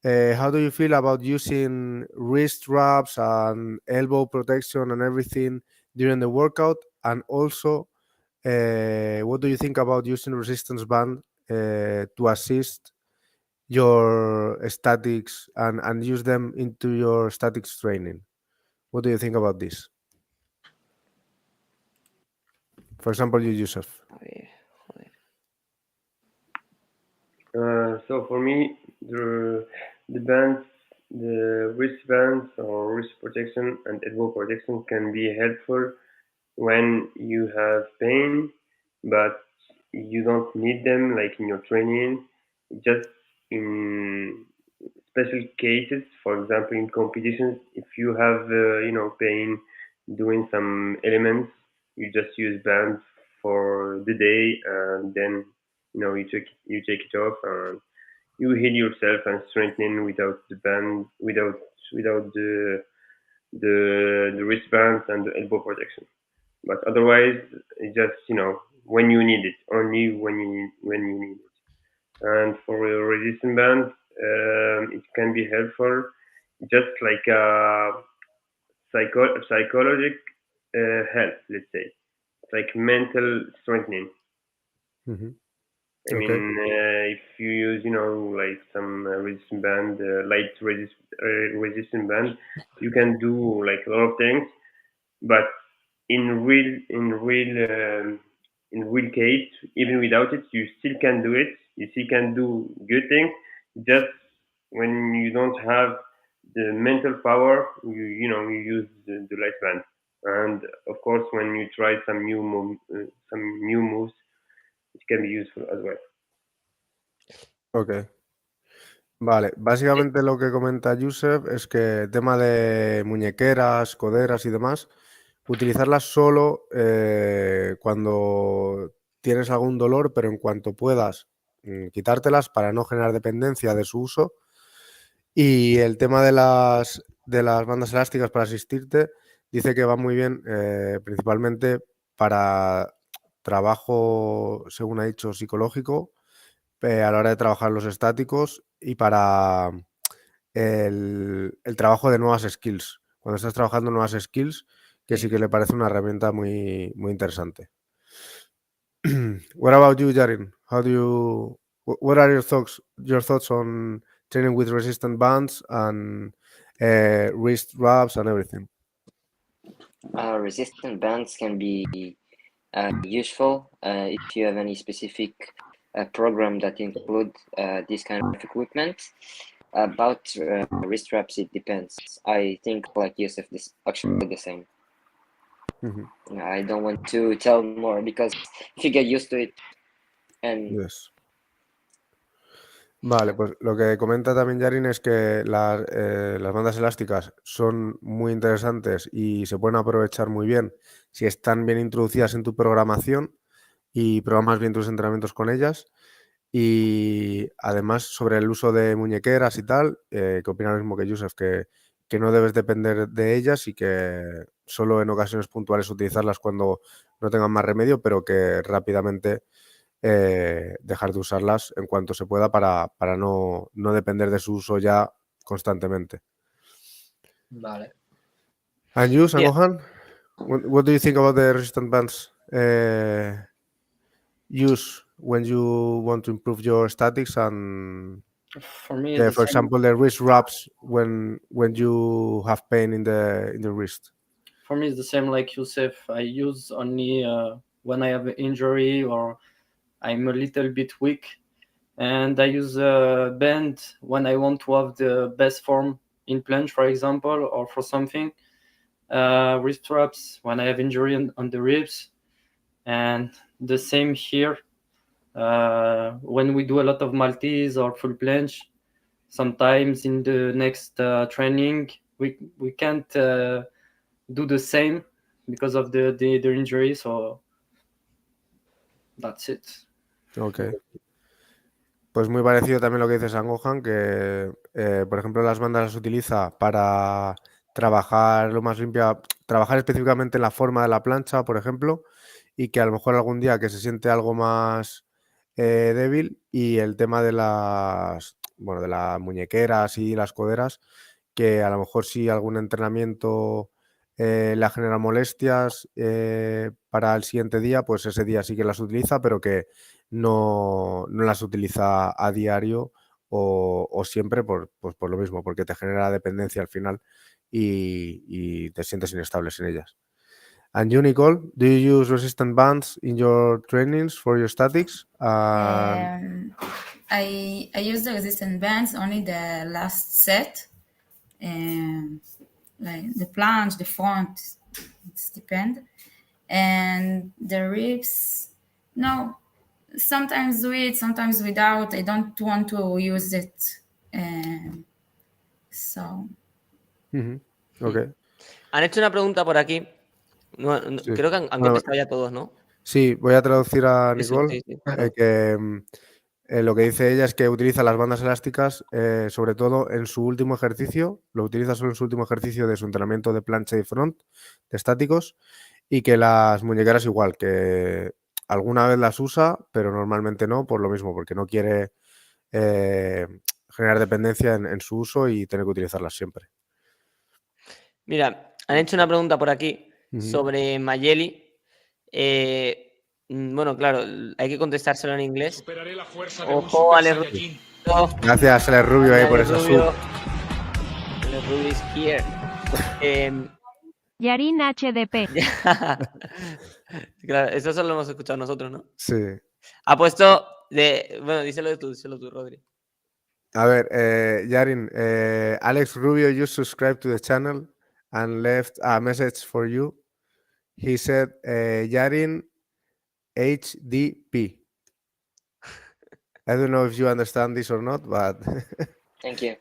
How do you feel about using wrist wraps and elbow protection and everything during the workout? And also, what do you think about using resistance band to assist your statics and use them into your statics training? What do you think about this? For example, you, Youssef. a ver, joder. So for me, the bands, the wristbands or wrist protection and elbow protection can be helpful when you have pain, but you don't need them like in your training. Just in special cases, for example, in competitions, if you have pain doing some elements, you just use bands for the day, and then you take it off and you heal yourself and strengthen without the band, without the wristbands and the elbow protection. But otherwise, it's just when you need it, only when you need it. And for a resistance band, it can be helpful, just like a psychological help, let's say. It's like mental strengthening. Mm-hmm. I mean, if you use, like some resistance band, light resistance band, you can do like a lot of things. But in real case, even without it, you still can do it. You still can do good things. Just when you don't have the mental power, you use the light band. And of course, when you try some new moves, it can be useful as well. Ok. Vale, básicamente lo que comenta Youssef es que el tema de muñequeras, coderas y demás, utilizarlas solo cuando tienes algún dolor, pero en cuanto puedas quitártelas para no generar dependencia de su uso. Y el tema de las bandas elásticas para asistirte, dice que va muy bien principalmente para trabajo, según ha dicho, psicológico, a la hora de trabajar los estáticos y para el trabajo de nuevas skills. Cuando estás trabajando nuevas skills, que sí que le parece una herramienta muy, muy interesante. What about you, Yarin? What are your thoughts on training with resistant bands and wrist wraps and everything? Resistant bands can be useful if you have any specific program that include this kind of equipment. About wrist wraps, it depends. I think, like Youssef, this actually the same. Mm-hmm. I don't want to tell more because if you get used to it, and yes. Vale, pues lo que comenta también Yarin es que las bandas elásticas son muy interesantes y se pueden aprovechar muy bien si están bien introducidas en tu programación y programas bien tus entrenamientos con ellas. Y además sobre el uso de muñequeras y tal, que opina lo mismo que Youssef, que no debes depender de ellas y que solo en ocasiones puntuales utilizarlas cuando no tengan más remedio, pero que rápidamente dejar de usarlas en cuanto se pueda para no depender de su uso ya constantemente. Vale. And you, Sangohan, what do you think about the resistant bands use when you want to improve your statics and for me, for example, the wrist wraps when you have pain in the wrist? For me, it's the same like Youssef. I use only when I have an injury or I'm a little bit weak. And I use a band when I want to have the best form in planche, for example, or for something. Wrist straps when I have injury on the ribs. And the same here. When we do a lot of Maltese or full planche, sometimes in the next training, we can't do the same because of the injury. So that's it. Ok. Pues muy parecido también lo que dice Sangohan, que por ejemplo las bandas las utiliza para trabajar lo más limpia, trabajar específicamente en la forma de la plancha, por ejemplo, y que a lo mejor algún día que se siente algo más débil, y el tema de bueno, de las muñequeras y las coderas, que a lo mejor si algún entrenamiento le ha generado molestias para el siguiente día, pues ese día sí que las utiliza, pero que no las utiliza a diario o siempre pues por lo mismo, porque te genera dependencia al final y te sientes inestable sin ellas. And you, Nicole, do you use resistant bands in your trainings for your statics? I use the resistant bands only the last set, like the planche, the front, it depends. And the ribs, no, sometimes with, sometimes without. I don't want to use it. So. Okay. Han hecho una pregunta por aquí. Sí. Creo que han Bueno, contestado ya todos, ¿no? Sí, voy a traducir a Eso, Nicole, sí. que lo que dice ella es que utiliza las bandas elásticas sobre todo en su último ejercicio, lo utiliza solo en su último ejercicio de su entrenamiento de plancha y front, de estáticos, y que las muñequeras igual, que alguna vez las usa, pero normalmente no, por lo mismo, porque no quiere generar dependencia en su uso y tener que utilizarlas siempre. Mira, han hecho una pregunta por aquí sobre Mayeli. Bueno, claro, hay que contestárselo en inglés. Ojo, Alex Rubio. Gracias, Alex Rubio, ahí por esa sub. Alex Rubio is here. Yarin HDP. Claro, eso solo lo hemos escuchado nosotros, ¿no? Sí. Ha puesto bueno, díselo tú, Rodri. A ver, Yarin, Alex Rubio just subscribed to the channel and left a message for you. He said, Yarin HDP. I don't know if you understand this or not, but... Thank you.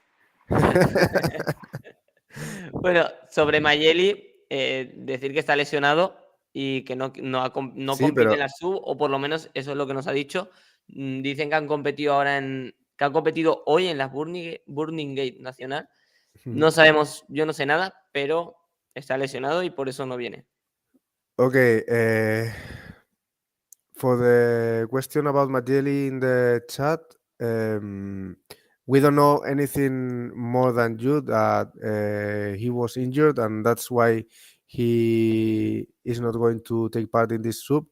Bueno, sobre Mayeli, decir que está lesionado y que no Sí, compite pero- en la sub, o por lo menos eso es lo que nos ha dicho. Dicen que han competido hoy en la Burning Gate Nacional. No sabemos, yo no sé nada, pero está lesionado y por eso no viene. Okay, for the question about Majeli in the chat, we don't know anything more than you, that he was injured and that's why he is not going to take part in this sub.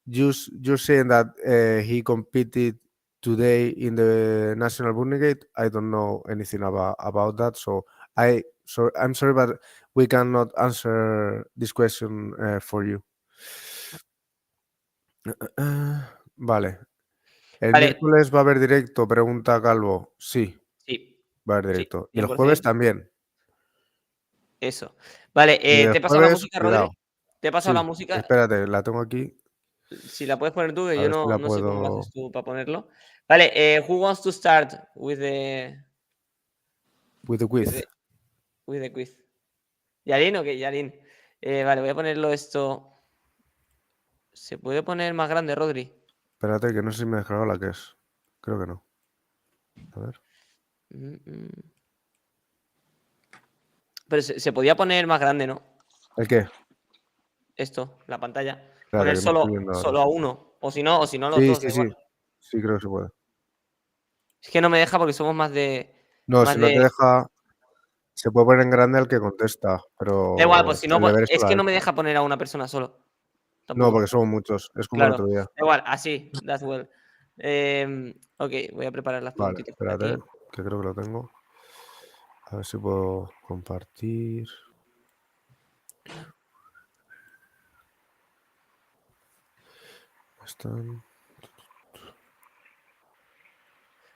You're saying that he competed today in the National Bundesliga. I don't know anything about that, so I'm sorry, but we cannot answer this question for you. Vale. ¿El miércoles va a haber directo? Pregunta Calvo. Sí. Sí. Va a haber directo. Sí, Y el 100%. jueves también. Eso. Vale, Y el ¿te he pasado la jueves, música, cuidado. Rodri? ¿Te he pasado Sí, la música? espérate, la tengo aquí. Si la puedes poner tú, que A yo ver si la no sé cómo lo puedo- haces tú para ponerlo. Vale, who wants to start with the quiz. with the quiz? ¿Yarin o qué? Yarin. Vale, voy a ponerlo esto. ¿Se puede poner más grande, Rodri? Espérate, que no sé si me he dejado la que es. Creo que no. A ver. Pero se podía poner más grande, ¿no? ¿El qué? Esto, la pantalla. Espérate, Poner que no estoy viendo ahora. solo a uno. O si no los Sí, dos, sí, da sí. igual. Sí, creo que se puede. Es que no me deja porque somos más de. No, si no te deja, se puede poner en grande al que contesta, pero Da igual, pues si no, el deber es lo que ha no me hecho. deja poner a una persona solo. No, Tampoco. porque somos muchos. Es como Claro, el otro día. da igual, así, that's well. Ok, voy a preparar las Vale, preguntitas por aquí. espérate, que creo que lo tengo. A ver si puedo compartir. Están...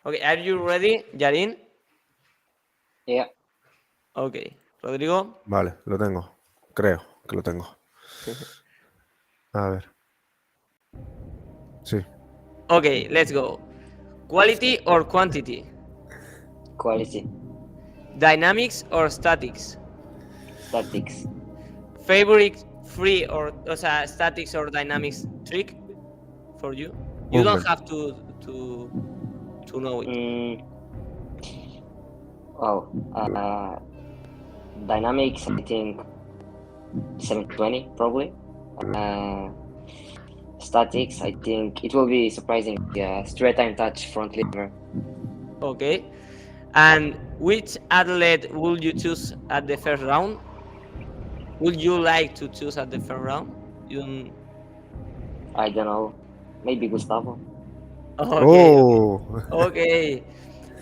Okay, are you ready, Yarin? Yeah. Okay, Rodrigo. Vale, lo tengo. Creo que lo tengo. A ver. Sí. Okay, let's go. Quality or quantity? Quality. Dynamics or statics? Statics. Favorite free or statics or dynamics trick for you? You don't Movement. have to know it. Dynamics, I think 720 probably. Statics, I think it will be surprising. Straight time touch front lever. Okay. And which athlete would you choose at the first round? Would you like to choose at the first round? I don't know. Maybe Gustavo. Okay. Oh! Okay.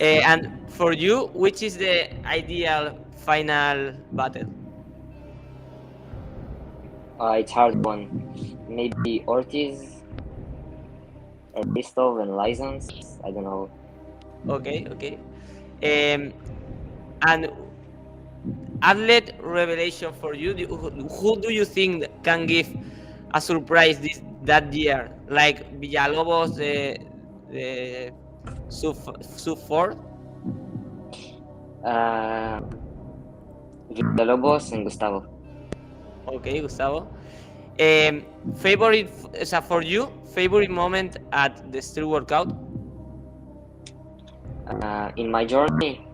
And for you, which is the ideal final battle? It's hard one. Maybe Ortiz, Bristol, and License. I don't know. Okay. And athlete revelation for you. Who do you think can give a surprise that year? Like Villalobos, the Sub 4? Villalobos and Gustavo. Okay, Gustavo. Favorite for you? Favorite moment at the street workout? In my journey,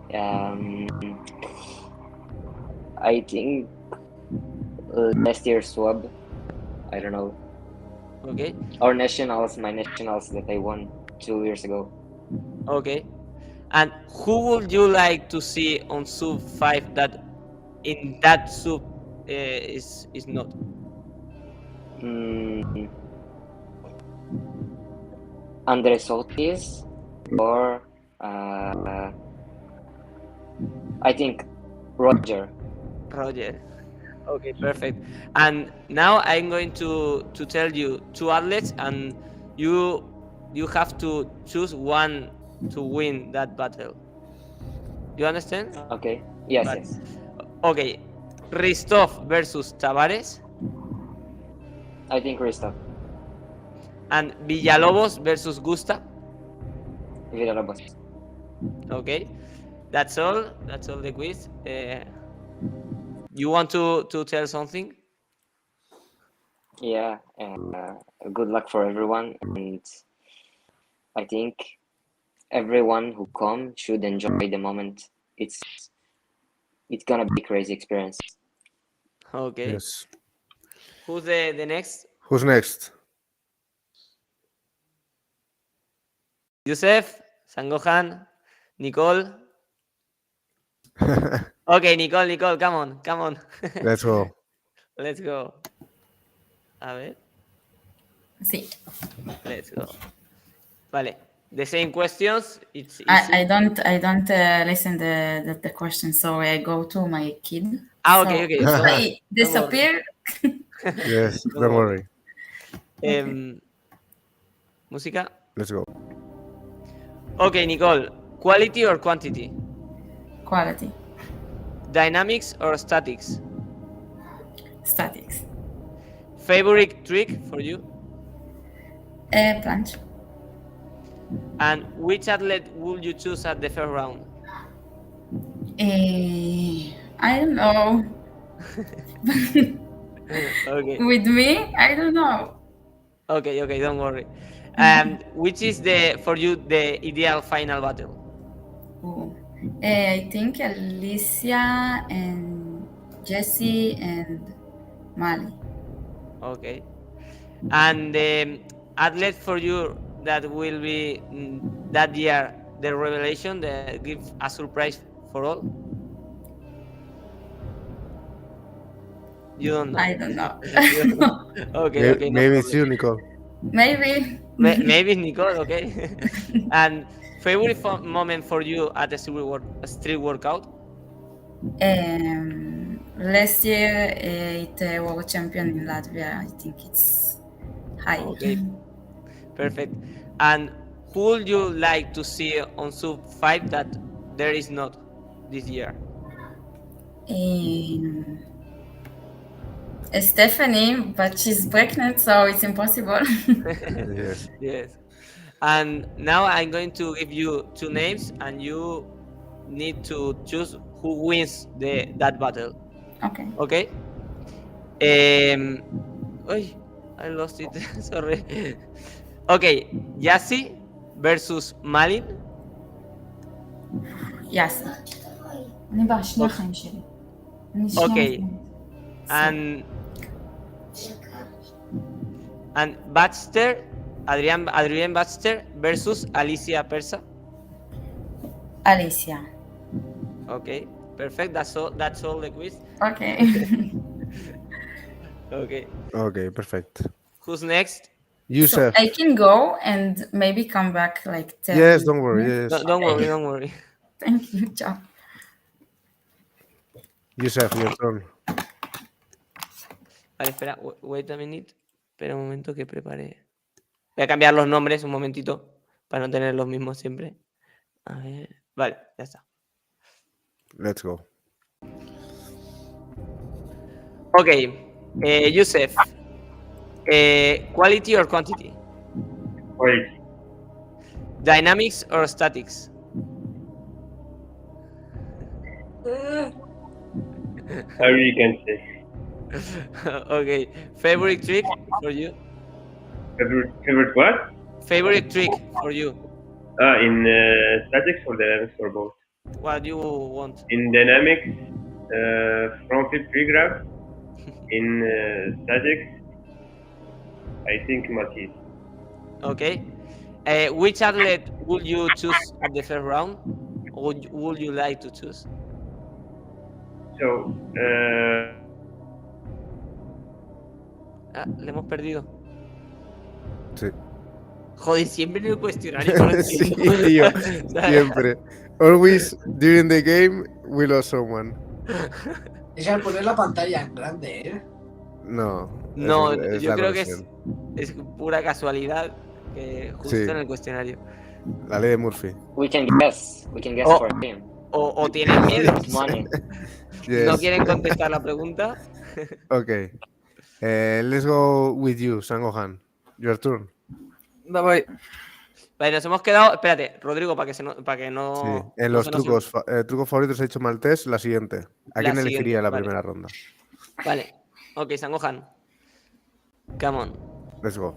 I think last year's Swub. I don't know. Okay. Or nationals, my nationals that I won 2 years ago. Okay. And who would you like to see on Sub 5 that in that Sub is not? Andres Ortiz or I think Roger. Okay, perfect. And now I'm going to tell you two athletes, and you have to choose one to win that battle. You understand? Okay. Yes, But, yes. Okay. Ristov versus Tavares. I think Christoph. And Villalobos versus Gusta. Villalobos. Okay. That's all the quiz. You want to tell something? Yeah. Good luck for everyone, and I think everyone who come should enjoy the moment. It's gonna be a crazy experience. Okay. Yes. Who's the next? Who's next? Youssef, Sangohan, Nicol. Okay, Nicol, come on. Let's go. Let's go. A ver. Sí. Let's go. Vale. The same questions. It's easy. I don't listen the question, so I go to my kid. Okay. If I disappear. Yes, don't worry. Música. Let's go. Okay, Nicole. Quality or quantity? Quality. Dynamics or statics? Statics. Favorite trick for you? Planche. And which athlete would you choose at the first round? I don't know. Okay. With me, I don't know. Okay, don't worry. Which is for you the ideal final battle? I think Alicia and Jessie and Mali. Okay. And the athlete for you that will be that year the revelation, that give a surprise for all? You don't know. I don't know. Okay. Maybe it's you, Nicole. Maybe. Maybe Nicole. Okay. And favorite moment for you at the street workout? Last year, it World Champion in Latvia. I think it's high. Okay. Perfect. And who would you like to see on Sub 5 that there is not this year? Stephanie, but she's pregnant, so it's impossible. Yes. Yes. And now I'm going to give you 2 names, and you need to choose who wins that battle. Okay. Okay. I lost it. Sorry. Okay, Yassi versus Malin. Yes. אני בשני החיים שלי. אני שנייה Okay. מזמינת. And Baxter, Adrian Baxter versus Alicia Persa. Alicia. Okay, perfect. That's all the quiz. Okay. Okay. Okay, perfect. Who's next? Youssef. So I can go and maybe come back like 10 Yes, don't worry. minutes. Yes. Don't worry. Thank you, ciao. Youssef, your turn. Vale, espera, wait a minute. Espera un momento que prepare. Voy a cambiar los nombres un momentito para no tener los mismos siempre. A ver. Vale, ya está. Let's go. Okay, Youssef. Quality or quantity? Quality. Dynamics or statics? I really can't say. Okay, favorite trick for you? Favorite what? Favorite trick for you? In statics or dynamics or both? What do you want? In dynamics, front flip free grab. In statics, I think Matisse. Okay. Which athlete would you choose at the first round? Or would you like to choose? So, Le hemos perdido. Sí. Joder, siempre en el cuestionario. No lo Sí, entiendo. tío. ¿Sabes? Siempre. Always during the game, we lost someone. Es al poner la pantalla en grande, ¿eh? No. No, es yo la creo que conexión. es pura casualidad que justo Sí. en el cuestionario. La ley de Murphy. We can guess Oh. for him. O tienen miedo. Money. Yes. No quieren contestar la pregunta. Okay. Let's go with you, Sangohan. Your turn. Давай. Vale, nos hemos quedado. Espérate, Rodrigo, para que no. Sí. En no los se nos- trucos, trucos favoritos he hecho Maltés, la siguiente. ¿A La quién elegiría siguiente, la vale. primera ronda? Vale. Ok, Sangohan. Come on. Let's go.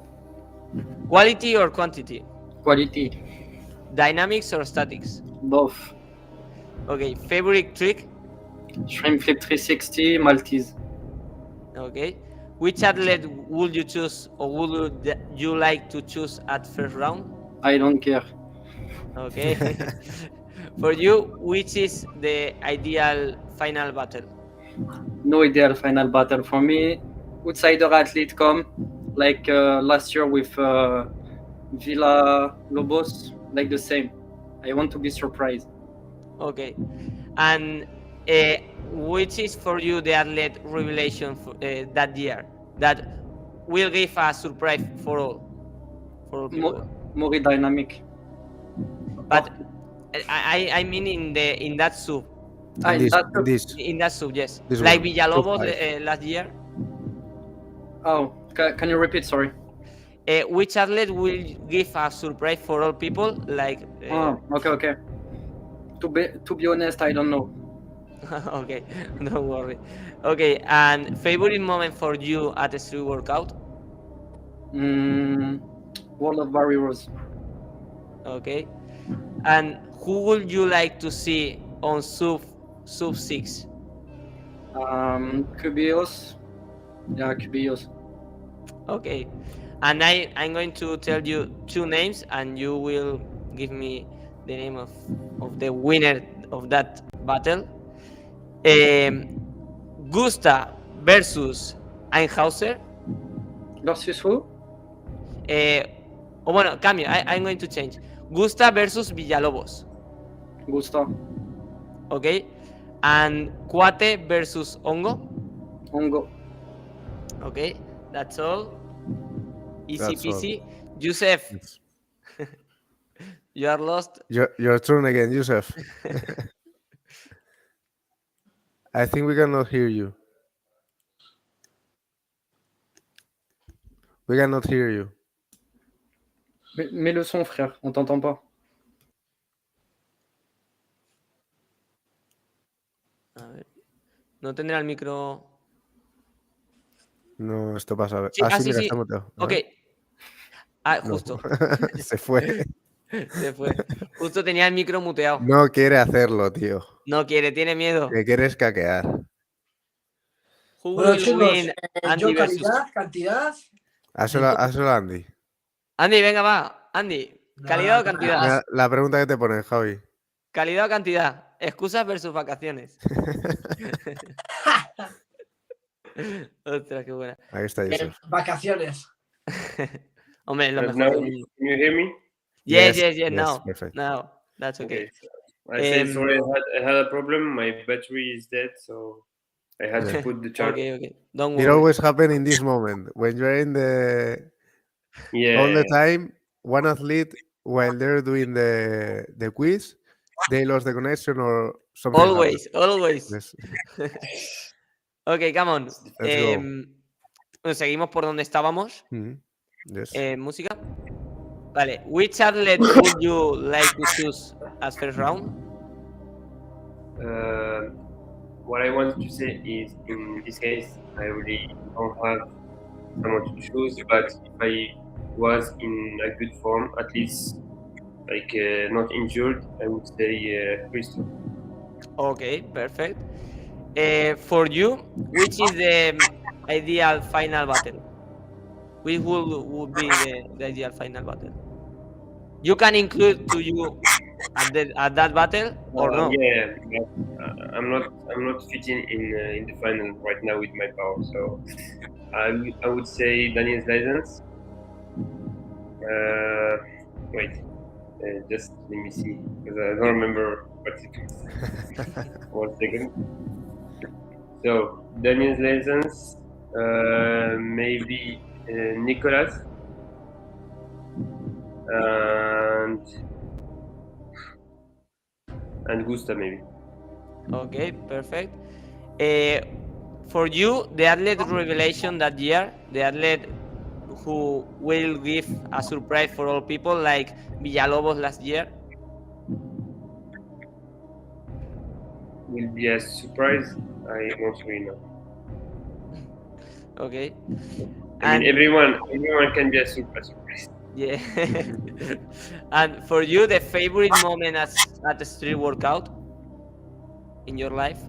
Quality or quantity? Quality. Dynamics or statics? Both. Okay, favorite trick? Shrimp flip 360, Maltese. Okay. Which athlete would you choose or would you like to choose at first round? I don't care. Okay. For you, which is the ideal final battle? No ideal final battle for me. Outsider athlete come like last year with Villa Lobos, like the same. I want to be surprised. Okay. And which is for you the athlete revelation that year that will give a surprise for all people? More dynamic. But I mean in that sub. In that sub, yes. This Like one, Villalobos top five. last year. Oh, can you repeat? Sorry. Which athlete will give a surprise for all people? Like. Okay. To be honest, I don't know. Okay, don't worry. Okay, and favorite moment for you at a street workout? World of Warriors. Okay, and who would you like to see on sub 6? Cubios. Yeah, Cubios. Okay, and I'm going to tell you 2 names, and you will give me the name of the winner of that battle. Gusta versus Einhauser. Versus who? Bueno, cambio. I'm going to change. Gusta versus Villalobos. Gusta. Okay. And Cuate versus Hongo. Hongo. Okay. That's all. Easy That's all. peasy. Youssef, It's- you are lost. Your turn again, Youssef. I think we cannot hear you. We cannot hear you. Mets le son, frère, on t'entend pas. A ver. No tendrá el micro. No, esto pasa a ver. Sí, Sí, sí, mira, sí. está muteado. A Ok. ver. Ah, No. justo. Se fue. Se fue. Justo tenía el micro muteado. No quiere hacerlo, tío. No quiere, tiene miedo. Que quiere escaquear. Who Bueno, will chicos, win Andy yo versus... calidad, cantidad. Hazlo a Andy. Andy, venga, va. Andy, ¿calidad o cantidad? Mira, la pregunta que te ponen, Javi. ¿Calidad o cantidad? Excusas versus vacaciones. Ostras, qué buena. Ahí está Youssef. Vacaciones. Hombre, es lo Now, mejor del can mundo. you hear me? Yes, Yes, now. perfect. Now, that's okay. I said sorry. I had a problem. My battery is dead, so I had to put the charger. Okay. Don't It worry. always happens in this moment. When you're in the... Yeah. All the time, one athlete, while they're doing the quiz, they lost the connection or something Always. happened. Yes. Ok, come on. Let's go. Bueno, seguimos por donde estábamos. Yes. Música. Vale. Which athlete would you like to choose as first round? What I wanted to say is, in this case, I really don't have someone to choose, but if I was in a good form, at least like not injured, I would say Crystal. Okay, perfect. For you, which is the ideal final battle? Which would be the ideal final battle? You can include to you at that battle or no? Yeah, but I'm not fitting in the final right now with my power, so I would say Daniel's license. Wait, just let me see because I don't remember what it is. 1 second. So Daniel's license, maybe Nicolas, and Gusta maybe. Okay, perfect. For you, the athlete revelation that year, the athlete who will give a surprise for all people, like Villalobos last year. Will be a surprise. I won't really know. Okay. I mean, everyone can be a surprise. Yeah. And for you, the favorite moment at the street workout in your life?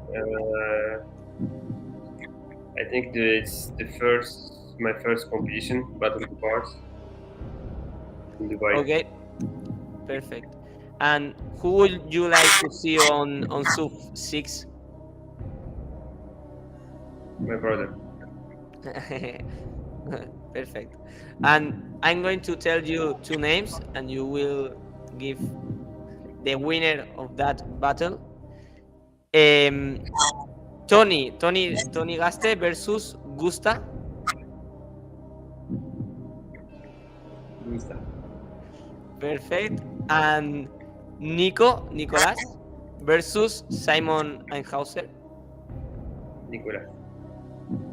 I think it's my first competition, Battle of the Bars in Dubai. Okay, perfect. And who would you like to see on Swub 6? My brother. Perfect. And I'm going to tell you two names, and you will give the winner of that battle. Tony Gaste versus Gusta. Gusta. Perfect. And Nicolas versus Simon Einhauser. Nicolas.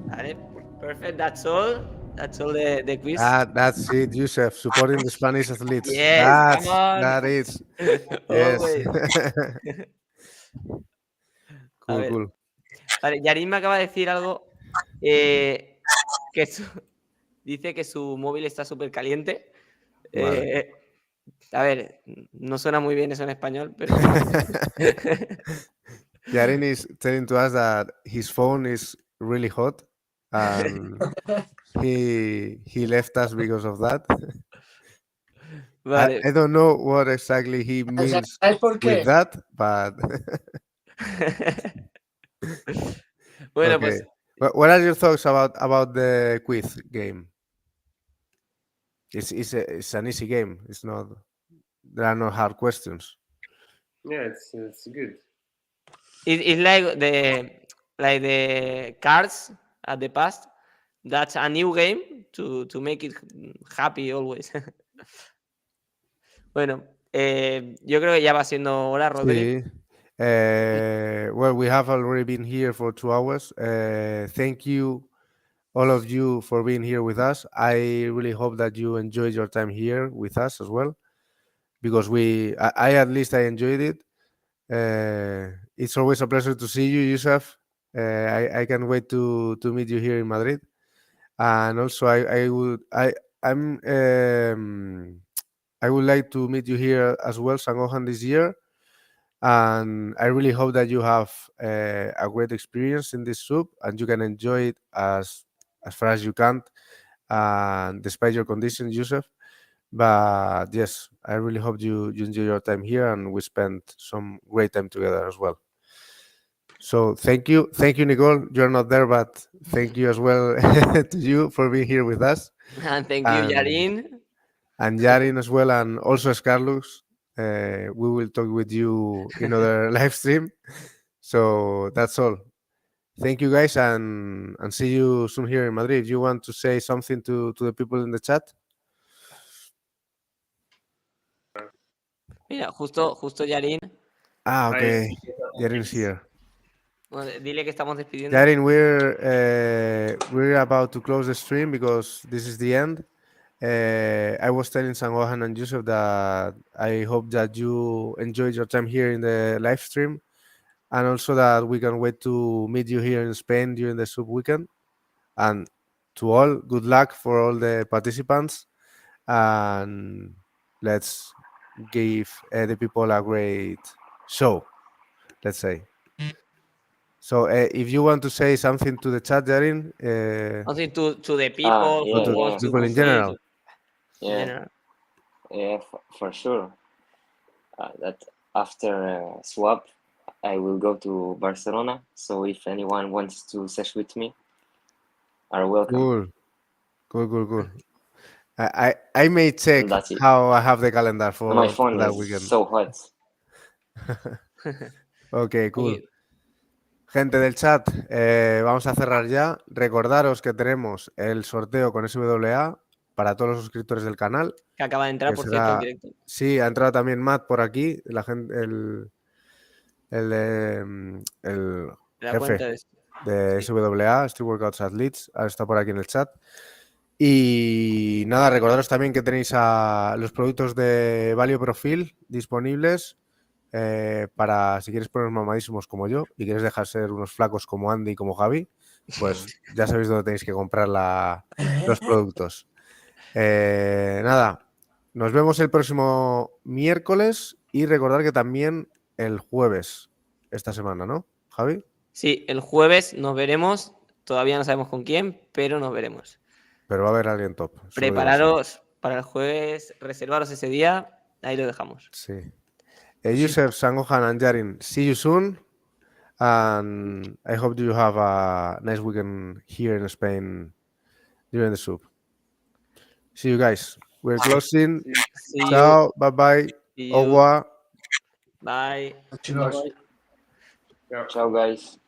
Vale, perfect. That's all the quiz. That's it, Youssef, supporting the Spanish athletes. Yes, come on. That is. Always. Yes. Cool. Vale, Yarin me acaba de decir algo dice que su móvil está súper caliente. Vale. A ver, no suena muy bien eso en español, pero... Yarin is telling to us that his phone is really hot and he left us because of that. Vale. I don't know what exactly he means with that, but... Bueno, okay. pues... What are your thoughts about the quiz game? It's an easy game. There are no hard questions. Yeah, it's good. It's like the cards at the past. that's a new game to make it happy always. Bueno, yo creo que ya va siendo hora, Rodri. Sí. Well, we have already been here for 2 hours. Thank you, all of you, for being here with us. I really hope that you enjoyed your time here with us as well, because I at least I enjoyed it. It's always a pleasure to see you, Youssef. I can't wait to meet you here in Madrid. And also, I would like to meet you here as well, Sangohan, this year. And I really hope that you have a great experience in this Swub and you can enjoy it as far as you can, despite your conditions, Youssef. But yes, I really hope you enjoy your time here and we spent some great time together as well. So thank you, Nicol. You're not there, but thank you as well to you for being here with us. And thank you, Yarin. And Yarin as well, and also Carlos. We will talk with you in other live stream. So that's all. Thank you guys, and see you soon here in Madrid. You want to say something to the people in the chat? Mira, justo Yarin. Okay. Yarin's here. Bueno, dile que estamos despidiendo. Yarin, we're about to close the stream because this is the end. I was telling Sangohan and Youssef that I hope that you enjoyed your time here in the live stream, and also that we can wait to meet you here in Spain during the Swub weekend. And to all, good luck for all the participants, and let's give the people a great show, let's say. So if you want to say something to the chat, Yarin, something to the people, to people in general. Yeah, for sure. That after Swap, I will go to Barcelona. So if anyone wants to sesh with me, are welcome. Cool. I may check how I have the calendar for my phone that is weekend. So hot. Ok, cool. Gente del chat, vamos a cerrar ya. Recordaros que tenemos el sorteo con SWA para todos los suscriptores del canal. Que acaba de entrar, por cierto, en directo. Sí, ha entrado también Matt por aquí, la gente, el jefe de SWA, Street Workouts Athletes, está por aquí en el chat. Y nada, recordaros también que tenéis los productos de Value Profil disponibles para si quieres poner mamadísimos como yo y quieres dejar ser unos flacos como Andy y como Javi, pues ya sabéis dónde tenéis que comprar los productos. Nada, nos vemos el próximo miércoles y recordar que también el jueves esta semana, ¿no, Javi? Sí, el jueves nos veremos, todavía no sabemos con quién, pero nos veremos. Pero va a haber alguien top. Prepararos para el jueves, reservaros ese día, ahí lo dejamos. Sí. Youssef, Sangohan and Yarin, see you soon. And I hope you have a nice weekend here in Spain during the Swub. See you guys. We're closing. Ciao. Bye-bye. Au revoir. Bye. Chicos. Ciao, guys.